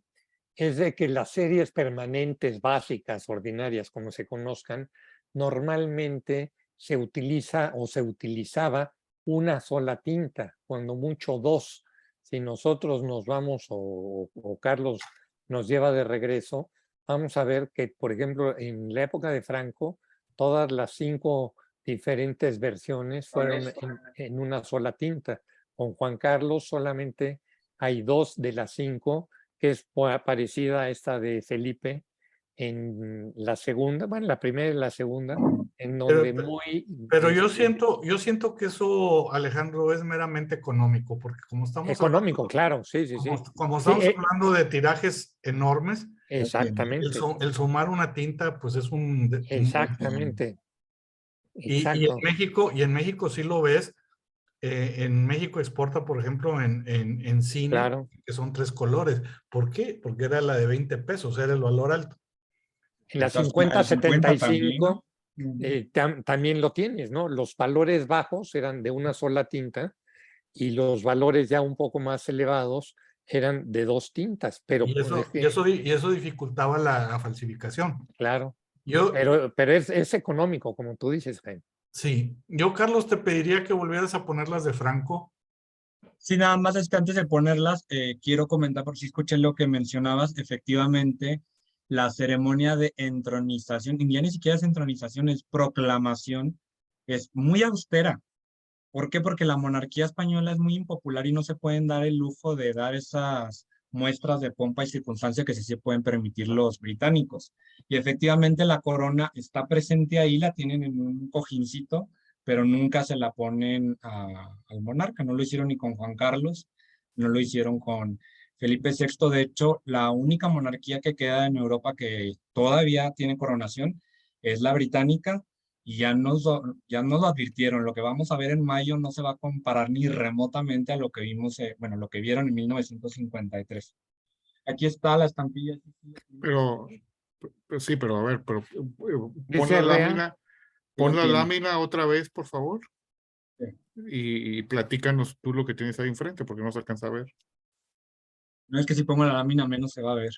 es de que las series permanentes, básicas, ordinarias, como se conozcan, normalmente se utiliza o se utilizaba una sola tinta, cuando mucho dos. Si nosotros nos vamos o Carlos nos lleva de regreso, vamos a ver que, por ejemplo, en la época de Franco, todas las 5 diferentes versiones fueron en una sola tinta. Con Juan Carlos solamente hay 2 de las 5, que es parecida a esta de Felipe en la segunda, bueno, la primera y la segunda, en donde pero yo siento que eso, Alejandro, es meramente económico, porque como estamos económico, hablando, claro, sí. como estamos hablando de tirajes enormes, Exactamente. el sumar una tinta, pues es Exactamente. Y en México sí lo ves, en México exporta, por ejemplo, en cine, Claro. que son 3 colores. ¿Por qué? Porque era la de 20 pesos, era el valor alto. En la Entonces, 50-75 también. también lo tienes, ¿no? Los valores bajos eran de una sola tinta y los valores ya un poco más elevados eran de 2 tintas, pero Y eso dificultaba la falsificación. claro, Yo, pero es económico, como tú dices, Jaime. sí, yo, Carlos, te pediría que volvieras a ponerlas de Franco. Sí, nada más es que antes de ponerlas, quiero comentar, por si escuché lo que mencionabas, efectivamente, la ceremonia de entronización, y ya ni siquiera es entronización, es proclamación, es muy austera. ¿Por qué? Porque la monarquía española es muy impopular y no se pueden dar el lujo de dar esas muestras de pompa y circunstancia que sí se pueden permitir los británicos. Y efectivamente la corona está presente ahí, la tienen en un cojincito, pero nunca se la ponen al monarca. No lo hicieron ni con Juan Carlos, no lo hicieron con Felipe VI. De hecho, la única monarquía que queda en Europa que todavía tiene coronación es la británica, y ya nos lo advirtieron. Lo que vamos a ver en mayo no se va a comparar ni remotamente a lo que vimos, bueno, lo que vieron en 1953. Aquí está la estampilla. Pero sí, pero a ver, pero pon Dice la RA. lámina, pon la lámina otra vez, por favor. Sí. Y platícanos tú lo que tienes ahí enfrente, porque no se alcanza a ver. No es que si pongo la lámina menos se va a ver.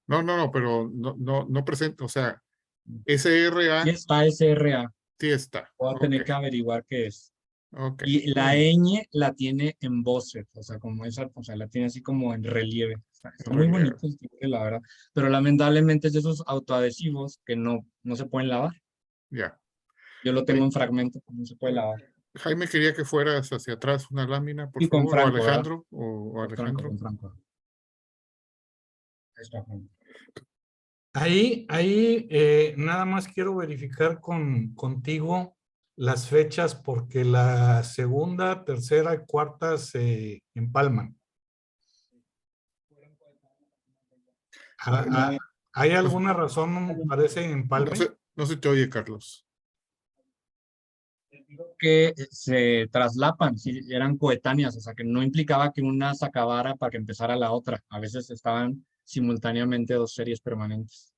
No, pero no presenta, o sea, SRA Y está SRA. sí está. Voy a tener que averiguar qué es. Ok. Y la ñ la tiene en Bosset, o sea, como esa, o sea, la tiene así como en relieve. Está muy Relieve. bonito el timbre, la verdad. Pero lamentablemente es de esos autoadhesivos que no se pueden lavar. Ya. Yo lo tengo en fragmento, no se puede lavar. Jaime quería que fueras hacia atrás una lámina, por Y con favor, Franco, o Alejandro, o Con Franco, Alejandro. con Franco. Ahí está Franco. Ahí, nada más quiero verificar contigo las fechas porque la segunda, tercera y cuarta se empalman. ¿Hay alguna razón para ese empalme? No se te oye, Carlos. Que se traslapan, sí, eran coetáneas, o sea, que no implicaba que una se acabara para que empezara la otra. A veces estaban simultáneamente 2 series permanentes.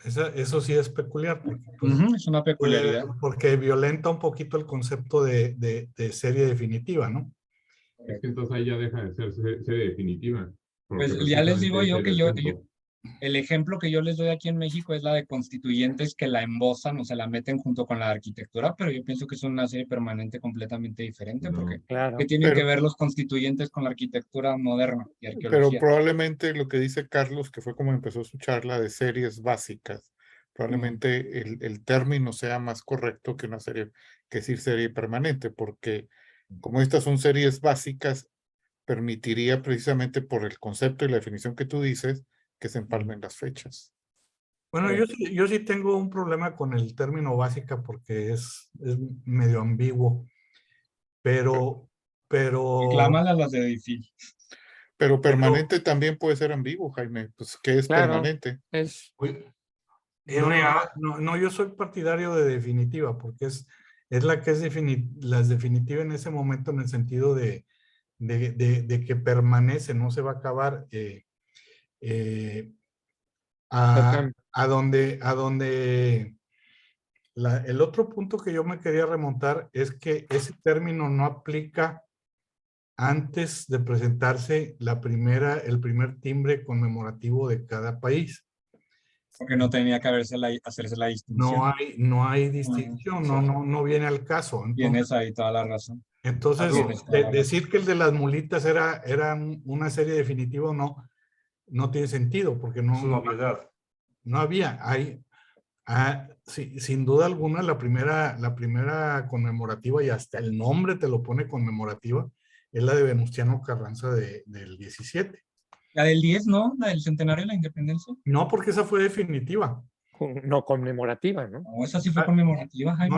Eso sí es peculiar porque, pues, Es una peculiaridad. porque violenta un poquito el concepto de serie definitiva, ¿no? Es que entonces ahí ya deja de ser serie definitiva. Pues ya les digo yo que el ejemplo que yo les doy aquí en México es la de constituyentes que la embosan o se la meten junto con la arquitectura, pero yo pienso que es una serie permanente completamente diferente, porque Claro. ¿qué tienen que ver los constituyentes con la arquitectura moderna y Pero arqueología? probablemente lo que dice Carlos, que fue como empezó su charla de series básicas, probablemente el término sea más correcto que una serie, que decir serie permanente, porque como estas son series básicas, permitiría precisamente por el concepto y la definición que tú dices, que se empalmen las fechas. Bueno, yo sí tengo un problema con el término básica porque es medio ambiguo, pero Reclámala a las de edificio. Pero permanente también puede ser ambiguo, Jaime. Pues, ¿qué es Claro. permanente? No, yo soy partidario de definitiva porque es la que es las definitiva en ese momento en el sentido de que permanece, no se va a acabar a donde el otro punto que yo me quería remontar es que ese término no aplica antes de presentarse el primer timbre conmemorativo de cada país. Porque no tenía que hacerse la distinción. No hay distinción, no viene al caso. Tienes ahí toda la razón. Entonces, decir que el de las mulitas era una serie definitiva no tiene sentido, porque no, Es una obviedad. No había. Sí, sin duda alguna, la primera conmemorativa, y hasta el nombre te lo pone conmemorativa, es la de Venustiano Carranza del 17. La del 10, ¿no? La del centenario de la independencia. No, porque esa fue definitiva. No conmemorativa, ¿no? No, esa sí fue conmemorativa, Jaime.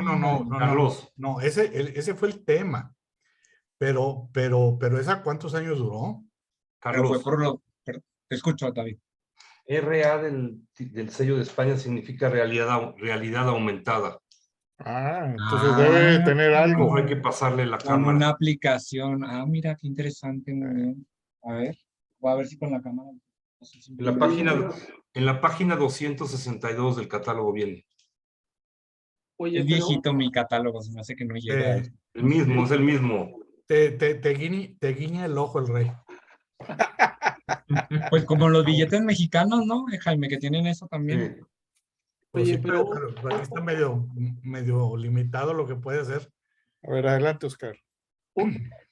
Carlos. No, ese fue el tema. Pero ¿esa cuántos años duró? Pero fue Carlos, te escucho, David. RA del sello de España significa realidad aumentada. Entonces debe tener algo. Hay que pasarle la Con cámara. una aplicación. Mira, qué interesante, muy bien. A ver, voy a ver si con la cámara. No sé si- En la página 262 del catálogo viene. Oye, Es pero viejito mi catálogo, se me hace que no llega. Eh, El mismo, es el mismo. te guiña el ojo el rey. Pues como los billetes mexicanos, ¿no, Jaime? Que tienen eso también. Sí. Pues Oye, sí, pero pero aquí está medio limitado lo que puede hacer. A ver, adelante, Oscar.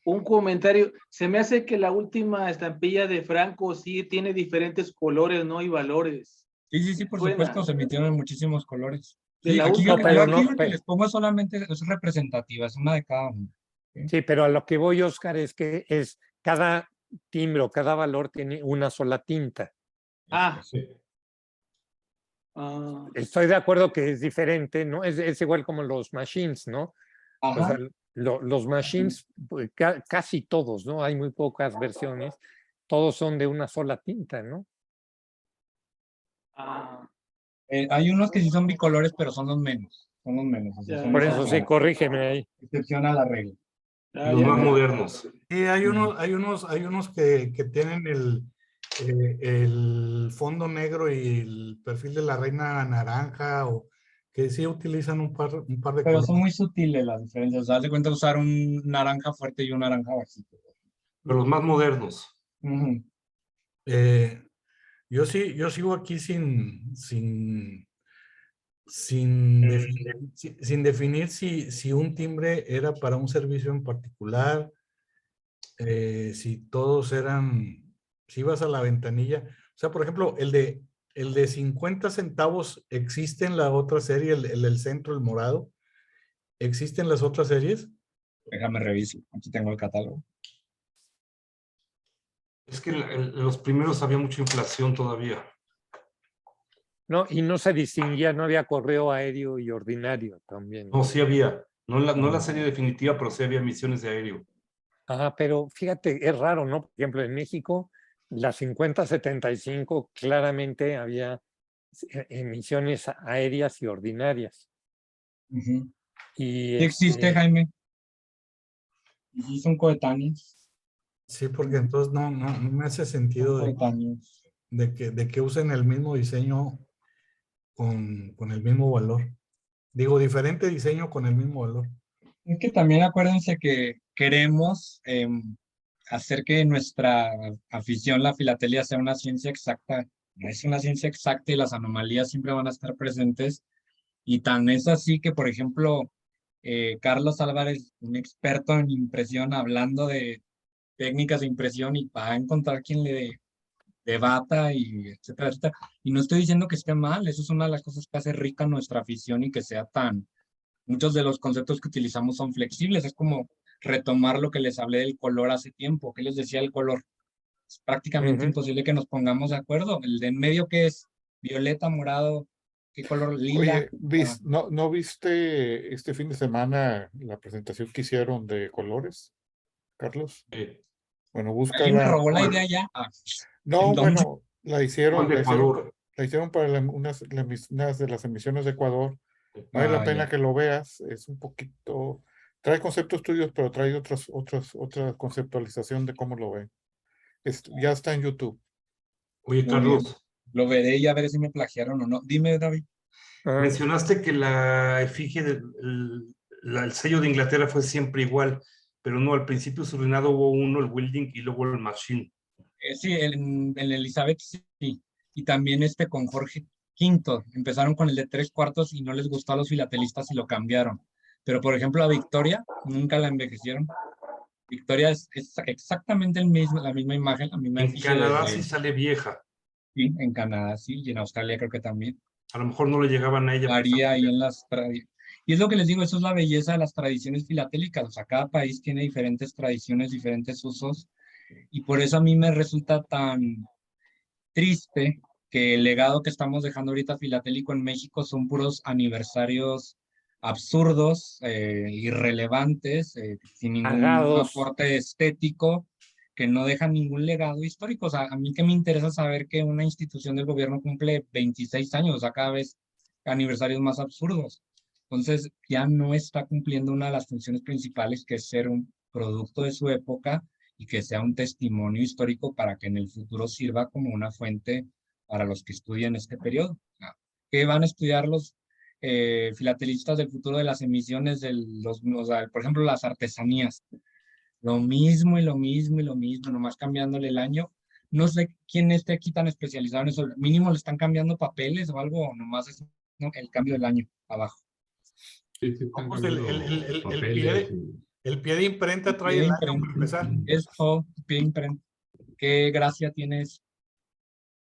un comentario. Se me hace que la última estampilla de Franco sí tiene diferentes colores, ¿no? Y valores. Sí, por Suena. supuesto, se emitieron en muchísimos colores. De Sí, la aquí, última- yo aquí no, lo que les pongo solamente es representativa, es una de cada uno. Sí, pero a lo que voy, Oscar, es que cada timbre o cada valor tiene una sola tinta. Ah, Sí. Estoy de acuerdo que es diferente, ¿no? Es igual como los machines, ¿no? O Ajá. sea, los machines, pues, casi todos, ¿no? Hay muy pocas versiones, todos son de una sola tinta, ¿no? Hay unos que sí son bicolores, pero son los menos. Son los menos. O sea, Ya, son Por ya. eso sí, corrígeme ahí. excepción a la regla. ya, Los ya más me- modernos. Sí, hay unos que tienen el fondo negro y el perfil de la reina naranja, o que sí utilizan un par de Pero colores. son muy sutiles las diferencias. O sea, haz de cuenta usar un naranja fuerte y un naranja bajito. Pero los más modernos. Ujú. Yo sigo aquí sin definir si un timbre era para un servicio en particular, si todos eran, si ibas a la ventanilla. O sea, por ejemplo, el de 50 centavos existe en la otra serie, el del centro, el morado. ¿Existen las otras series? Déjame revisar. Aquí tengo el catálogo. Es que los primeros había mucha inflación todavía. No, y no se distinguía, no había correo aéreo y ordinario también. No, sí había. No la serie definitiva, pero sí había misiones de aéreo. Ajá, pero fíjate, es raro, ¿no? Por ejemplo, en México, la 5075 claramente había emisiones aéreas y ordinarias. Ujú. Y Sí existe, Jaime. Y sí son coetáneos. Sí, porque entonces no me hace sentido Son coetáneos. de que usen el mismo diseño con el mismo valor. Digo, diferente diseño con el mismo valor. Es que también acuérdense que queremos hacer que nuestra afición, la filatelia, sea una ciencia exacta. No es una ciencia exacta y las anomalías siempre van a estar presentes. Y tan es así que, por ejemplo, Carlos Álvarez, un experto en impresión, hablando de técnicas de impresión, y va a encontrar quien le debata y etcétera, etcétera. Y no estoy diciendo que esté mal, eso es una de las cosas que hace rica nuestra afición y que sea tan... Muchos de los conceptos que utilizamos son flexibles, es como retomar lo que les hablé del color hace tiempo. ¿Qué les decía del color? Es prácticamente imposible que nos pongamos de acuerdo. El de en medio, ¿qué es? Violeta, morado, ¿qué color? Lila. Oye, ¿no viste este fin de semana la presentación que hicieron de colores, Carlos? Bueno, ¿Alguien me búscala. robó la idea ya? No, ¿en dónde? bueno, la hicieron, de la hicieron, Ecuador. la hicieron para unas de las emisiones de Ecuador. Vale la pena Ya. que lo veas, es un poquito, trae conceptos tuyos, pero trae otra conceptualización de cómo lo ven. Ya está en YouTube. Oye, Muy Carlos, bien. Lo veré y a ver si me plagiaron o no. Dime, David. mencionaste que la efigie el sello de Inglaterra fue siempre igual, pero no, al principio su reinado hubo uno, el Wilding, y luego el Machine. Sí, en Elizabeth sí. Y también con Jorge V. Empezaron con el de 3/4 y no les gustó a los filatelistas y lo cambiaron. Pero, por ejemplo, a Victoria nunca la envejecieron. Victoria es exactamente la misma imagen, la misma En efigie Canadá sí sale vieja. sí, en Canadá sí, y en Australia creo que también. A lo mejor no le llegaban a ella. Varía ahí en las tradiciones. Y es lo que les digo, eso es la belleza de las tradiciones filatélicas. O sea, cada país tiene diferentes tradiciones, diferentes usos. Y por eso a mí me resulta tan triste que el legado que estamos dejando ahorita filatélico en México son puros aniversarios absurdos, irrelevantes, sin ningún Pagados. aporte estético, que no dejan ningún legado histórico. O sea, a mí que me interesa saber que una institución del gobierno cumple 26 años, o sea, cada vez aniversarios más absurdos. Entonces ya no está cumpliendo una de las funciones principales, que es ser un producto de su época y que sea un testimonio histórico para que en el futuro sirva como una fuente para los que estudian este periodo. ¿Qué van a estudiar los filatelistas del futuro? De las emisiones de o sea, por ejemplo, las artesanías. Lo mismo y lo mismo y lo mismo, nomás cambiándole el año. No sé quién esté aquí tan especializado en eso. Mínimo le están cambiando papeles o algo, o nomás es, ¿no?, el cambio del año abajo. Sí, sí, están Pues cambiando papeles. el pie de imprenta trae Pie de el año para imprenta. empezar. Es todo, pie de imprenta. ¿Qué gracia tienes?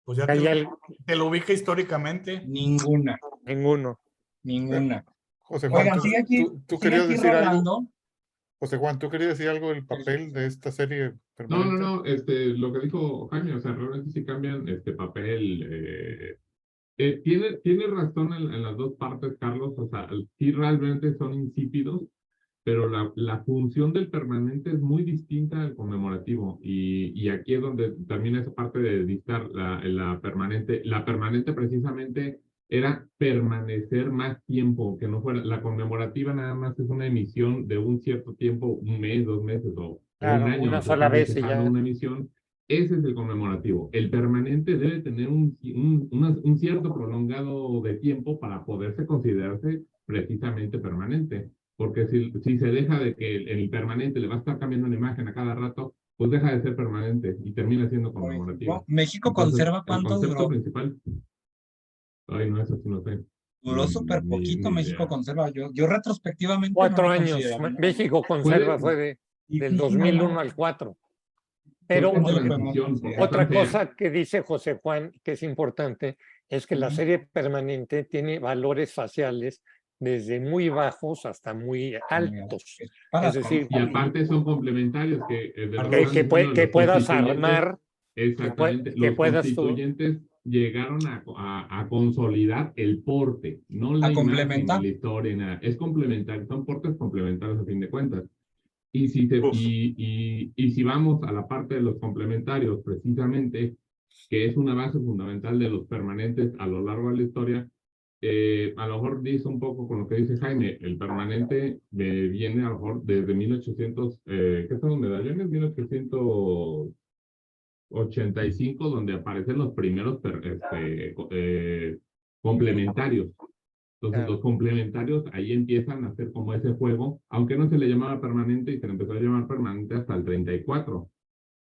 Pues ya Hay te lo ubica históricamente. Ninguna, ninguno. ninguna. José Juan, Oigan, sigue aquí, tú sigue querías aquí decir algo. rolando. José Juan, ¿tú querías decir algo del papel de esta serie No, permanente? lo que dijo Jaime, o sea, realmente sí cambian papel. Tiene razón en las dos partes, Carlos, o sea, sí realmente son insípidos, pero la función del permanente es muy distinta al conmemorativo, y aquí es donde termina esa parte de dictar la permanente. La permanente precisamente era permanecer más tiempo, que no fuera, la conmemorativa nada más es una emisión de un cierto tiempo, un mes, 2 meses o un Claro, año, una no se sola está vez y festejando ya. una emisión. Ese es el conmemorativo. El permanente debe tener un cierto prolongado de tiempo para poderse considerarse precisamente permanente. Porque si se deja de que el permanente le va a estar cambiando una imagen a cada rato, pues deja de ser permanente y termina siendo Por conmemorativo. ejemplo, México Entonces, Conserva, el ¿cuánto concepto duró? principal. Ay, no, eso sí no sé. Duró súper poquito Ni México idea. Conserva. Yo retrospectivamente no 4 lo años. consideraría. México Conserva fue del 2001 al 4. Fue Pero como Eso la le fue muy emisión, porque considerable. otra aparte, cosa que dice José Juan, que es importante, es que la serie permanente tiene valores faciales desde muy bajos hasta muy altos. Es para Es decir, y aparte son complementarios, que de lo que que, están diciendo que los puedas constituyentes, armar, exactamente, que los puedas tú. constituyentes llegaron a consolidar el porte, no a la imagen, ni complementar. la historia, ni nada. Es complementario, son portes complementarios a fin de cuentas. Y si vamos a la parte de los complementarios, precisamente, que es una base fundamental de los permanentes a lo largo de la historia, a lo mejor dice un poco con lo que dice Jaime. El permanente viene a lo mejor desde 1800, ¿qué son los medallones? 1885, donde aparecen los primeros complementarios. Entonces, los complementarios ahí empiezan a hacer como ese juego, aunque no se le llamaba permanente, y se le empezó a llamar permanente hasta el 34.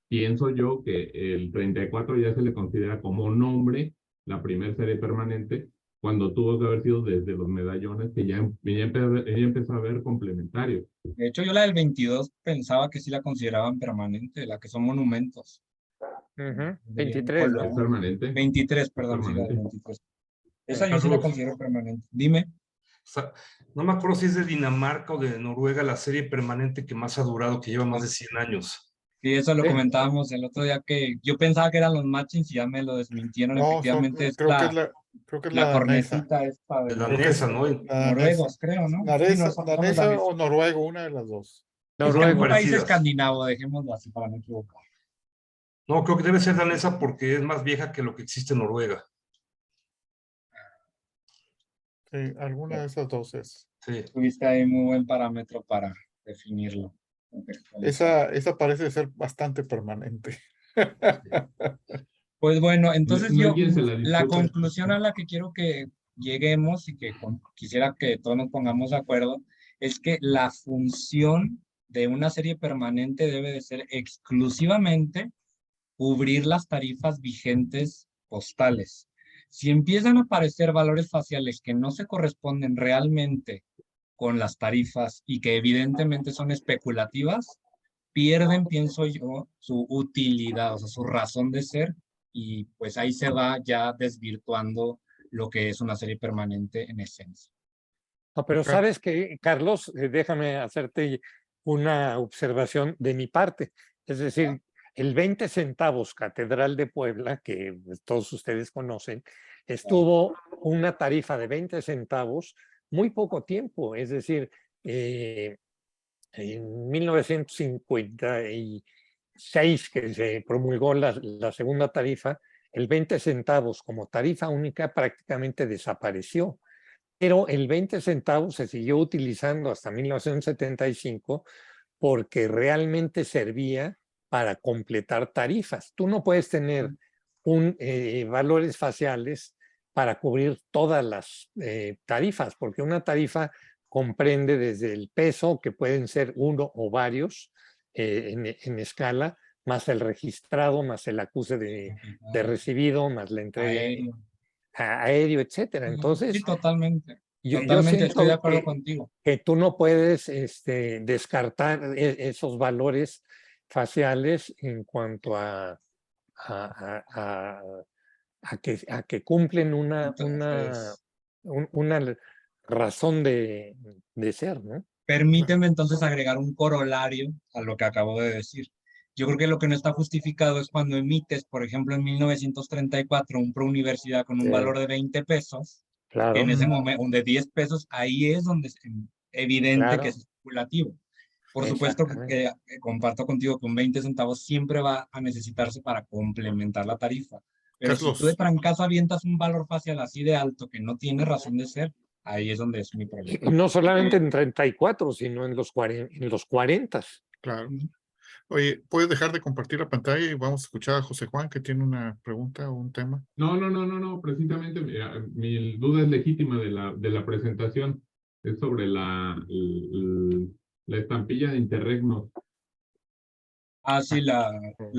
Pienso yo que el 34 ya se le considera como nombre la primera serie permanente, cuando tuvo que haber sido desde los medallones, que ya empezó a ver complementarios. De hecho, yo la del 22 pensaba que sí la consideraban permanente, la que son monumentos. 23, Es ¿no? permanente. 23, perdón, sí, la del 23. Esa yo sí la considero permanente. Dime. O sea, no me acuerdo si es de Dinamarca o de Noruega la serie permanente que más ha durado, que lleva más de 100 años. Y eso lo comentábamos el otro día, que yo pensaba que eran los Machins y ya me lo desmintieron. No, Efectivamente es creo que es la la danesa. cornetita esta De de la Creo que es danesa, ¿no? la danesa. noruegos, creo, ¿no? Sí, no, son Danesa daneses. o noruego, una de las dos. Es Noruego, un país parecidas. escandinavo, dejémoslo así para no equivocar. No, creo que debe ser danesa porque es más vieja que lo que existe en Noruega. Sí, alguna de esas dos es. Sí. Tuviste ahí muy buen parámetro para definirlo. Esa parece ser bastante permanente. Pues bueno, entonces No hay yo, quien se la la discute. conclusión a la que quiero que lleguemos y que quisiera que todos nos pongamos de acuerdo, es que la función de una serie permanente debe de ser exclusivamente cubrir las tarifas vigentes postales. Si empiezan a aparecer valores faciales que no se corresponden realmente con las tarifas y que evidentemente son especulativas, pierden, pienso yo, su utilidad, o sea, su razón de ser, y pues ahí se va ya desvirtuando lo que es una serie permanente en esencia. No, pero sabes que, Carlos, déjame hacerte una observación de mi parte. Es decir, el 20 centavos Catedral de Puebla, que todos ustedes conocen, estuvo una tarifa de 20 centavos muy poco tiempo. Es decir, en 1956, que se promulgó la segunda tarifa, el 20 centavos como tarifa única prácticamente desapareció. Pero el 20 centavos se siguió utilizando hasta 1975 porque realmente servía para completar tarifas. Tú no puedes tener valores faciales para cubrir todas las tarifas, porque una tarifa comprende desde el peso, que pueden ser uno o varios en escala, más el registrado, más el acuse de recibido, más la entrega aéreo, etcétera. Entonces, sí, totalmente. yo Totalmente, estoy de siento acuerdo contigo. que tú no puedes descartar esos valores faciales en cuanto a que cumplen una razón de ser, ¿no? Permíteme entonces agregar un corolario a lo que acabo de decir. Yo creo que lo que no está justificado es cuando emites, por ejemplo, en 1934, un Prouniversidad con un Sí. valor de 20 pesos, Claro. que en ese momento, de 10 pesos, ahí es donde es evidente Claro. que es especulativo. Por supuesto que comparto contigo que un 20 centavos siempre va a necesitarse para complementar la tarifa. Pero si tú de trancazo avientas un valor facial así de alto que no tiene razón de ser, ahí es donde es mi problema. Y no solamente en 34, sino en los 40. Claro. Oye, ¿puedes dejar de compartir la pantalla y vamos a escuchar a José Juan, que tiene una pregunta o un tema? No, precisamente mi duda es legítima de la presentación. Es sobre la estampilla de Interregno. Ah, sí, la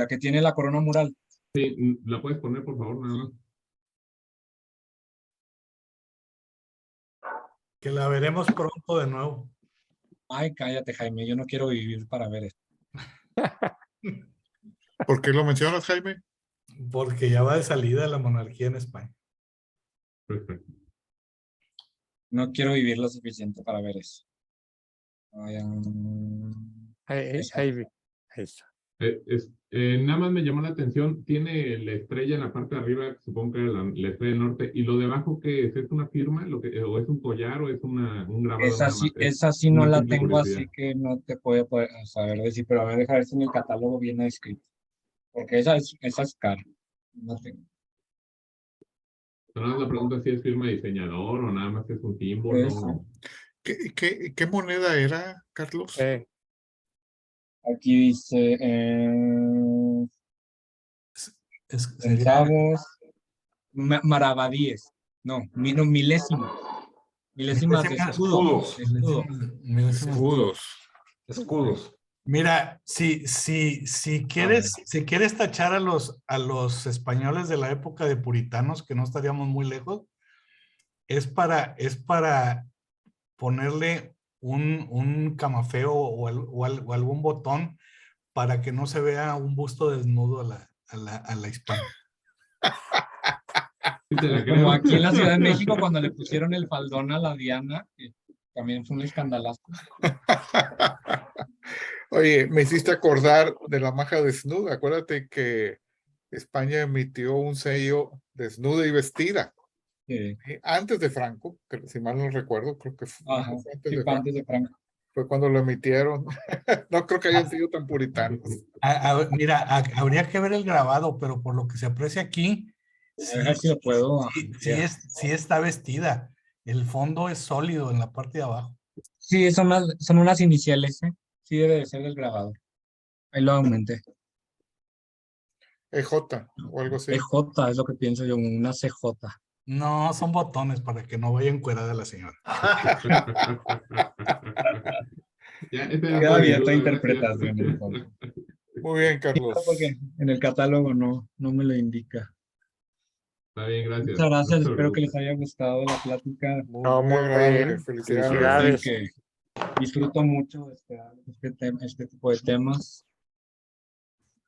que tiene la corona mural. Sí, ¿la puedes poner, por favor, nada más? Que la veremos pronto de nuevo. Ay, cállate, Jaime, yo no quiero vivir para ver esto. ¿Por qué lo mencionas, Jaime? Porque ya va de salida la monarquía en España. Perfecto. No quiero vivir lo suficiente para ver eso. Ahí está. Nada más me llamó la atención, tiene la estrella en la parte de arriba, que supongo que era la estrella del norte, y lo de abajo, ¿qué es? ¿Es una firma? ¿O es un collar o es un grabado? Esa sí no la tengo, así que no te puedo saber decir, pero a ver, dejar ver si en el catálogo viene escrito. Porque esa es cara. No tengo. Nada más la pregunta es si es firma de diseñador o nada más es un símbolo. ¿Qué moneda era, Carlos? Aquí dice centavos, maravedíes, no, milésimas. Milésimas de escudos. Escudos. Mira, si quieres tachar a los españoles de la época de puritanos, que no estaríamos muy lejos, es para ponerle un camafeo o algún botón para que no se vea un busto desnudo a la hispana. Como aquí en la Ciudad de México cuando le pusieron el faldón a la Diana, que también fue un escandalazo. Oye, me hiciste acordar de la maja desnuda. Acuérdate que España emitió un sello desnuda y vestida. Sí. Antes de Franco, si mal no recuerdo, creo que fue antes de Franco. Fue cuando lo emitieron. No creo que hayan sido tan puritanos. Mira, habría que ver el grabado, pero por lo que se aprecia aquí, sí está vestida. El fondo es sólido en la parte de abajo. Sí, son unas iniciales, ¿eh? Sí debe de ser el grabado. Ahí lo aumenté. EJ o algo así. EJ es lo que pienso yo, una CJ. No, son botones para que no vaya encuerada la señora. Queda abierta interpretación. Muy bien, Carlos. Porque en el catálogo no me lo indica. Está bien, gracias. Muchas gracias, espero que les haya gustado la plática. Muy agradable. Felicidades. Que disfruto mucho este tipo de temas.